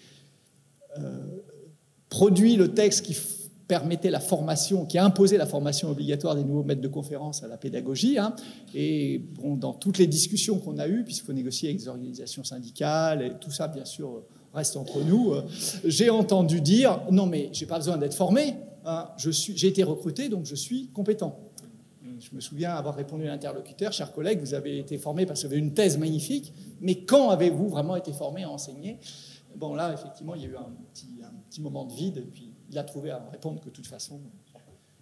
Speaker 1: produit le texte qui permettait la formation, qui a imposé la formation obligatoire des nouveaux maîtres de conférences à la pédagogie. Hein, et bon, dans toutes les discussions qu'on a eues, puisqu'il faut négocier avec les organisations syndicales, et tout ça, bien sûr, reste entre nous, j'ai entendu dire « Non, mais j'ai pas besoin d'être formé, hein, j'ai été recruté, donc je suis compétent ». Je me souviens avoir répondu à l'interlocuteur « Chers collègues, vous avez été formé parce que vous avez une thèse magnifique, mais quand avez-vous vraiment été formé à enseigner ?» Bon, là, effectivement, il y a eu un petit moment de vide, et puis il a trouvé à répondre que de toute façon,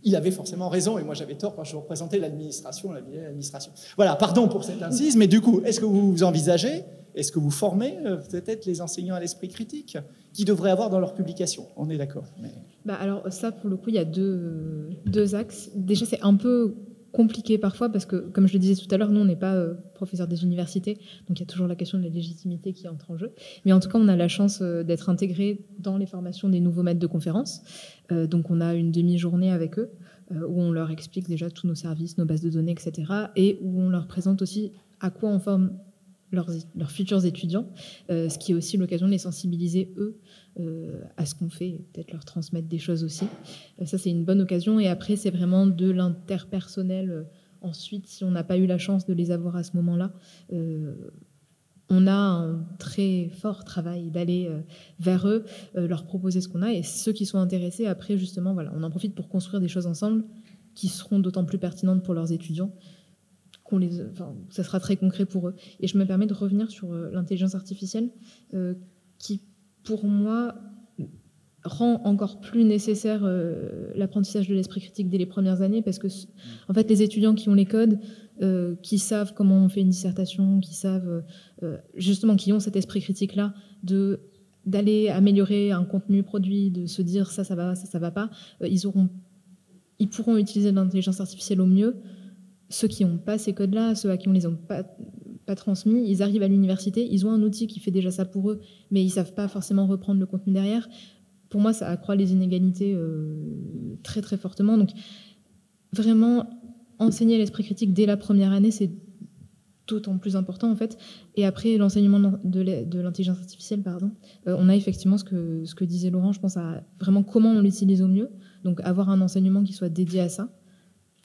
Speaker 1: il avait forcément raison, et moi j'avais tort quand je représentais l'administration, la vieille administration. Voilà, pardon pour cette incise, mais du coup, est-ce que vous envisagez, est-ce que vous formez peut-être les enseignants à l'esprit critique qui devraient avoir dans leur publication? On est d'accord. Mais...
Speaker 5: alors ça, pour le coup, il y a deux axes. Déjà, c'est un peu compliqué parfois parce que, comme je le disais tout à l'heure, nous, on n'est pas professeurs des universités, donc il y a toujours la question de la légitimité qui entre en jeu. Mais en tout cas, on a la chance d'être intégrés dans les formations des nouveaux maîtres de conférences. Donc on a une demi-journée avec eux où on leur explique déjà tous nos services, nos bases de données, etc. Et où on leur présente aussi à quoi on forme leurs futurs étudiants, ce qui est aussi l'occasion de les sensibiliser, eux, à ce qu'on fait, et peut-être leur transmettre des choses aussi. Ça, c'est une bonne occasion. Et après, c'est vraiment de l'interpersonnel. Ensuite, si on n'a pas eu la chance de les avoir à ce moment-là, on a un très fort travail d'aller vers eux, leur proposer ce qu'on a. Et ceux qui sont intéressés, après, justement, voilà, on en profite pour construire des choses ensemble qui seront d'autant plus pertinentes pour leurs étudiants. Ça sera très concret pour eux. Et je me permets de revenir sur l'intelligence artificielle qui, pour moi, rend encore plus nécessaire l'apprentissage de l'esprit critique dès les premières années, parce que, en fait, les étudiants qui ont les codes, qui savent comment on fait une dissertation, qui savent, justement, qui ont cet esprit critique-là d'aller améliorer un contenu produit, de se dire ça va, ça va pas, ils pourront utiliser l'intelligence artificielle au mieux. Ceux qui n'ont pas ces codes-là, ceux à qui on ne les a pas transmis, ils arrivent à l'université, ils ont un outil qui fait déjà ça pour eux, mais ils ne savent pas forcément reprendre le contenu derrière. Pour moi, ça accroît les inégalités très, très fortement. Donc, vraiment, enseigner l'esprit critique dès la première année, c'est d'autant plus important, en fait. Et après, l'enseignement de l'intelligence artificielle, on a effectivement ce que disait Laurent, je pense à vraiment comment on l'utilise au mieux. Donc, avoir un enseignement qui soit dédié à ça,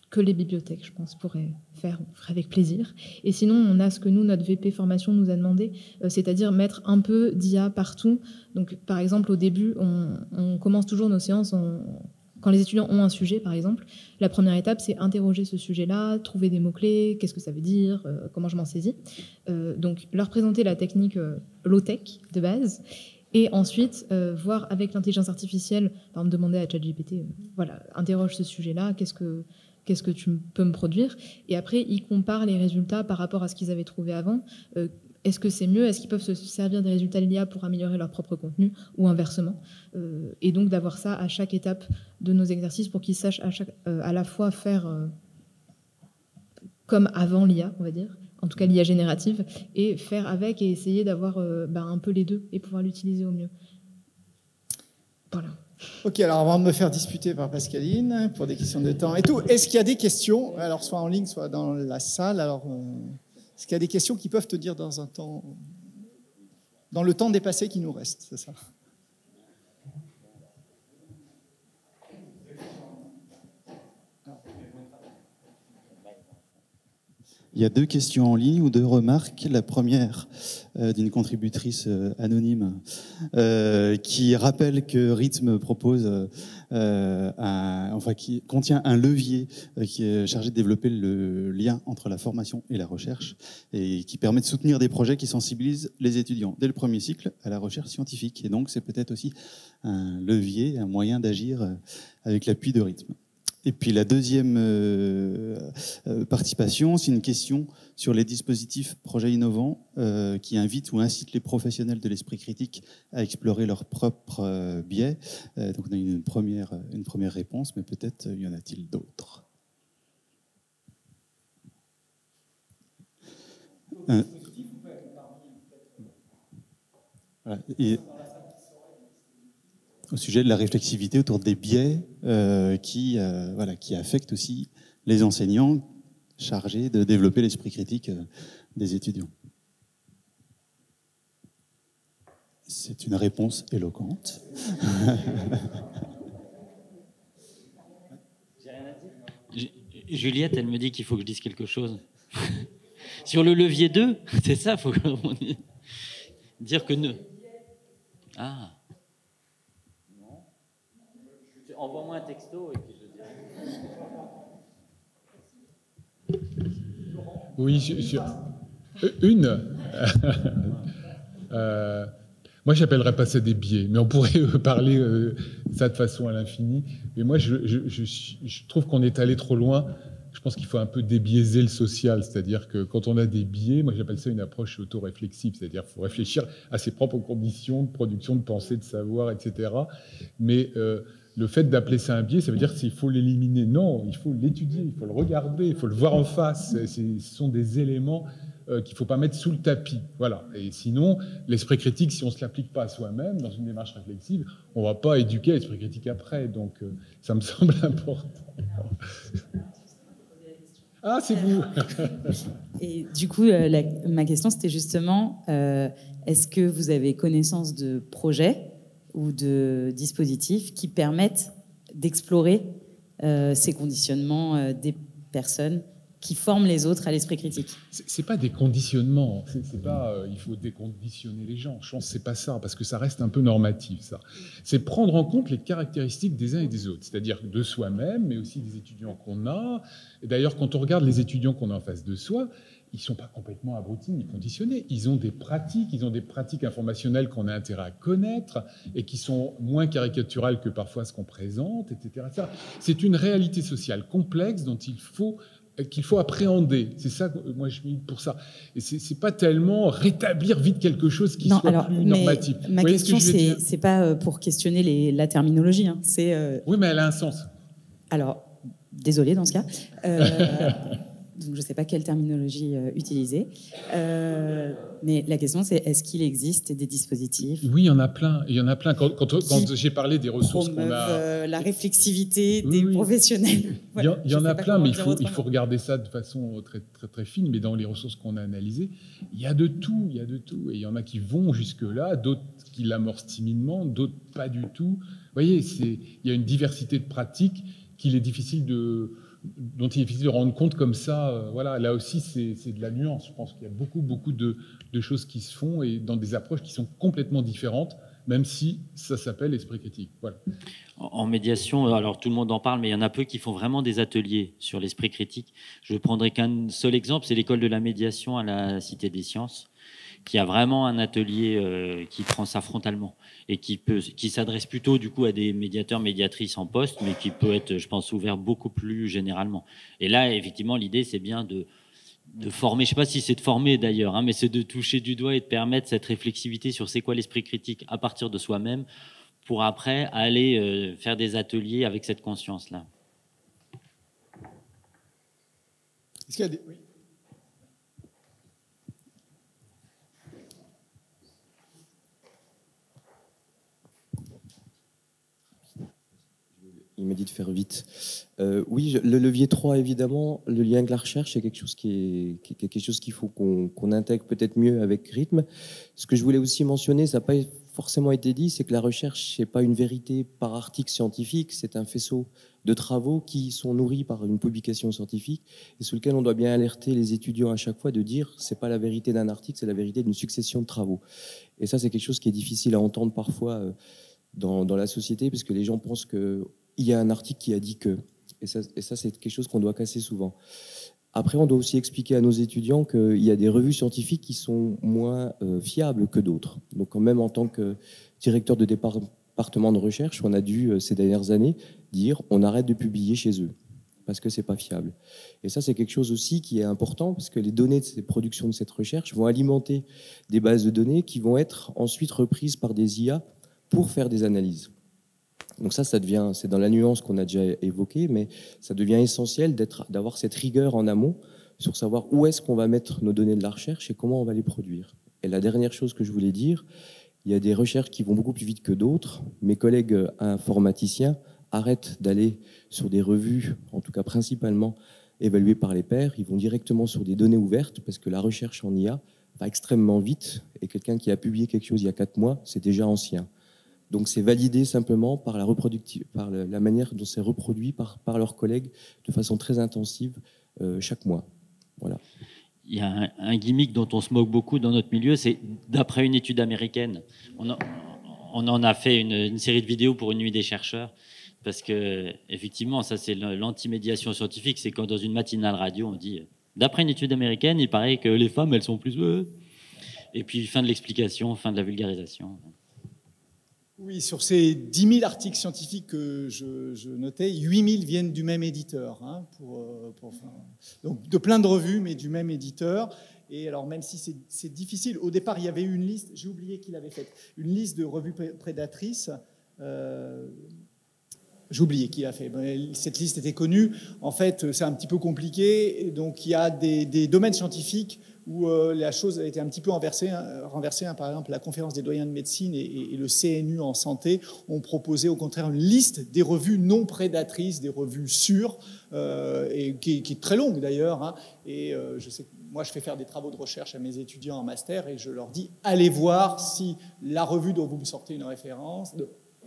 Speaker 5: que les bibliothèques, je pense, pourraient faire avec plaisir. Et sinon, on a ce que nous, notre VP formation nous a demandé, c'est-à-dire mettre un peu d'IA partout. Donc, par exemple, au début, on commence toujours nos séances quand les étudiants ont un sujet, par exemple. La première étape, c'est interroger ce sujet-là, trouver des mots-clés, qu'est-ce que ça veut dire, comment je m'en saisis. Donc, leur présenter la technique low-tech de base. Et ensuite, voir avec l'intelligence artificielle, par exemple, demander à ChatGPT, voilà, interroge ce sujet-là, qu'est-ce que tu peux me produire? Et après, ils comparent les résultats par rapport à ce qu'ils avaient trouvé avant. Est-ce que c'est mieux? Est-ce qu'ils peuvent se servir des résultats de l'IA pour améliorer leur propre contenu ou inversement? Et donc d'avoir ça à chaque étape de nos exercices pour qu'ils sachent à la fois faire comme avant l'IA, on va dire, en tout cas l'IA générative, et faire avec et essayer d'avoir un peu les deux et pouvoir l'utiliser au mieux. Voilà.
Speaker 1: Ok, alors avant de me faire disputer par Pascaline pour des questions de temps et tout, est-ce qu'il y a des questions, alors soit en ligne, soit dans la salle, alors est-ce qu'il y a des questions qui peuvent te dire dans le temps dépassé qui nous reste, c'est ça?
Speaker 6: Il y a 2 questions en ligne ou 2 remarques. La première d'une contributrice anonyme qui rappelle que Rythme propose, qui contient un levier qui est chargé de développer le lien entre la formation et la recherche et qui permet de soutenir des projets qui sensibilisent les étudiants dès le premier cycle à la recherche scientifique. Et donc, c'est peut-être aussi un levier, un moyen d'agir avec l'appui de Rythme. Et puis la deuxième participation, c'est une question sur les dispositifs projets innovants qui invitent ou incitent les professionnels de l'esprit critique à explorer leurs propres biais. Donc on a une première réponse, mais peut-être y en a-t-il d'autres. Voilà. Et au sujet de la réflexivité autour des biais qui affectent aussi les enseignants chargés de développer l'esprit critique des étudiants. C'est une réponse éloquente.
Speaker 3: Juliette, elle me dit qu'il faut que je dise quelque chose. Sur le levier 2, c'est ça, il faut dire que ne. Ah. Non. Envoie-moi un texto et puis je dirai.
Speaker 2: Oui, une. Moi, je n'appellerais pas ça des biais, mais on pourrait parler ça de façon à l'infini. Mais moi, je trouve qu'on est allé trop loin. Je pense qu'il faut un peu débiaiser le social, c'est-à-dire que quand on a des biais, moi j'appelle ça une approche autoréflexive, c'est-à-dire qu'il faut réfléchir à ses propres conditions de production, de pensée, de savoir, etc. Mais le fait d'appeler ça un biais, ça veut dire qu'il faut l'éliminer. Non, il faut l'étudier, il faut le regarder, il faut le voir en face. Ce sont des éléments qu'il ne faut pas mettre sous le tapis. Voilà. Et sinon, l'esprit critique, si on ne se l'applique pas à soi-même, dans une démarche réflexive, on ne va pas éduquer l'esprit critique après. Donc, ça me semble important. Ah, c'est vous.
Speaker 7: Et du coup, ma question, c'était justement, est-ce que vous avez connaissance de projets ou de dispositifs qui permettent d'explorer ces conditionnements des personnes qui forment les autres à l'esprit critique?
Speaker 2: C'est pas des conditionnements, c'est pas il faut déconditionner les gens. Je pense que c'est pas ça, parce que ça reste un peu normatif, ça. C'est prendre en compte les caractéristiques des uns et des autres, c'est-à-dire de soi-même, mais aussi des étudiants qu'on a. Et d'ailleurs, quand on regarde les étudiants qu'on a en face de soi, ils sont pas complètement abrutis ni conditionnés. Ils ont des pratiques informationnelles qu'on a intérêt à connaître et qui sont moins caricaturales que parfois ce qu'on présente, etc. C'est une réalité sociale complexe dont qu'il faut appréhender. C'est ça, moi je milite pour ça. Et c'est pas tellement rétablir vite quelque chose qui soit plus normatif.
Speaker 7: Ma question, c'est pas pour questionner la terminologie. Hein.
Speaker 2: Oui, mais elle a un sens.
Speaker 7: Alors, désolé dans ce cas. Donc je ne sais pas quelle terminologie utiliser. Mais la question, c'est est-ce qu'il existe des dispositifs?
Speaker 2: Oui, il y en a plein. Il y en a plein. Quand j'ai parlé des ressources qu'on a...
Speaker 7: la réflexivité des professionnels.
Speaker 2: Voilà. Il y en a plein, mais il faut regarder ça de façon très, très, très fine. Mais dans les ressources qu'on a analysées, il y a de tout. Il y a de tout. Et il y en a qui vont jusque-là, d'autres qui l'amorcent timidement, d'autres pas du tout. Vous voyez, il y a une diversité de pratiques dont il est difficile de rendre compte comme ça. Voilà, là aussi, c'est de la nuance. Je pense qu'il y a beaucoup, beaucoup de choses qui se font et dans des approches qui sont complètement différentes, même si ça s'appelle esprit critique. Voilà.
Speaker 3: En médiation, alors tout le monde en parle, mais il y en a peu qui font vraiment des ateliers sur l'esprit critique. Je ne prendrai qu'un seul exemple, c'est l'école de la médiation à la Cité des Sciences, qui a vraiment un atelier qui prend ça frontalement et qui s'adresse plutôt du coup à des médiateurs, médiatrices en poste, mais qui peut être, je pense, ouvert beaucoup plus généralement. Et là, effectivement, l'idée, c'est bien de former, je ne sais pas si c'est de former d'ailleurs, hein, mais c'est de toucher du doigt et de permettre cette réflexivité sur c'est quoi l'esprit critique à partir de soi-même pour après aller faire des ateliers avec cette conscience-là.
Speaker 1: Est-ce qu'il y a des... Oui.
Speaker 8: Il m'a dit de faire vite. Oui, le levier 3, évidemment, le lien avec la recherche, c'est quelque chose qu'il faut qu'on intègre peut-être mieux avec rythme. Ce que je voulais aussi mentionner, ça n'a pas forcément été dit, c'est que la recherche, ce n'est pas une vérité par article scientifique, c'est un faisceau de travaux qui sont nourris par une publication scientifique et sur lequel on doit bien alerter les étudiants à chaque fois de dire ce n'est pas la vérité d'un article, c'est la vérité d'une succession de travaux. Et ça, c'est quelque chose qui est difficile à entendre parfois dans la société, parce que les gens pensent qu'il y a un article qui a dit que. Et ça c'est quelque chose qu'on doit casser souvent. Après, on doit aussi expliquer à nos étudiants qu'il y a des revues scientifiques qui sont moins fiables que d'autres. Donc, même en tant que directeur de département de recherche, on a dû, ces dernières années, dire on arrête de publier chez eux parce que c'est pas fiable. Et ça, c'est quelque chose aussi qui est important, parce que les données de ces productions de cette recherche vont alimenter des bases de données qui vont être ensuite reprises par des IA pour faire des analyses. Donc ça devient, c'est dans la nuance qu'on a déjà évoquée, mais ça devient essentiel d'avoir cette rigueur en amont sur savoir où est-ce qu'on va mettre nos données de la recherche et comment on va les produire. Et la dernière chose que je voulais dire, Il y a des recherches qui vont beaucoup plus vite que d'autres. Mes collègues informaticiens arrêtent d'aller sur des revues, en tout cas principalement évaluées par les pairs. Ils vont directement sur des données ouvertes parce que la recherche en IA va extrêmement vite. Et quelqu'un qui a publié quelque chose il y a 4 mois, c'est déjà ancien. Donc c'est validé simplement par la manière dont c'est reproduit par leurs collègues de façon très intensive chaque mois. Voilà.
Speaker 3: Il y a un gimmick dont on se moque beaucoup dans notre milieu, c'est d'après une étude américaine. On en a fait une série de vidéos pour une nuit des chercheurs, parce que effectivement, ça c'est l'anti-médiation scientifique, c'est quand dans une matinale radio on dit d'après une étude américaine, il paraît que les femmes elles sont plus et puis fin de l'explication, fin de la vulgarisation.
Speaker 1: Oui, sur ces 10 000 articles scientifiques que je notais, 8 000 viennent du même éditeur, hein, donc de plein de revues, mais du même éditeur. Et alors, même si c'est difficile, au départ, il y avait eu une liste, j'ai oublié qui l'avait faite, une liste de revues prédatrices. J'ai oublié qui l'a fait. Cette liste était connue. En fait, c'est un petit peu compliqué. Donc, il y a des domaines scientifiques où la chose a été un petit peu renversée. Par exemple, la conférence des doyens de médecine et le CNU en santé ont proposé au contraire une liste des revues non prédatrices, des revues sûres, et qui est très longue d'ailleurs. Hein. Et je sais que moi, je fais faire des travaux de recherche à mes étudiants en master et je leur dis, allez voir si la revue dont vous me sortez une référence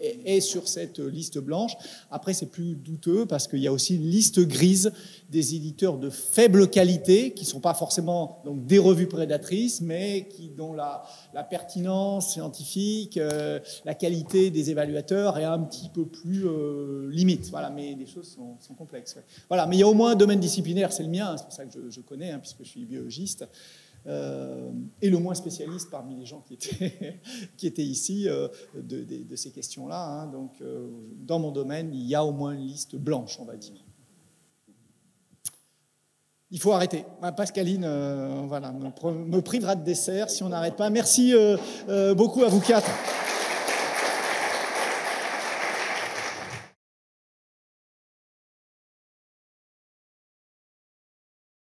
Speaker 1: est sur cette liste blanche. Après, c'est plus douteux parce qu'il y a aussi une liste grise des éditeurs de faible qualité qui ne sont pas forcément donc, des revues prédatrices, mais dont la pertinence scientifique, la qualité des évaluateurs est un petit peu plus limite. Voilà, mais les choses sont complexes. Ouais. Voilà, mais il y a au moins un domaine disciplinaire, c'est le mien, c'est pour ça que je connais, hein, puisque je suis biologiste. Et le moins spécialiste parmi les gens qui étaient ici de ces questions-là. Hein. Donc, dans mon domaine, il y a au moins une liste blanche, on va dire. Il faut arrêter. Pascaline voilà, me privera de dessert si on n'arrête pas. Merci beaucoup à vous 4.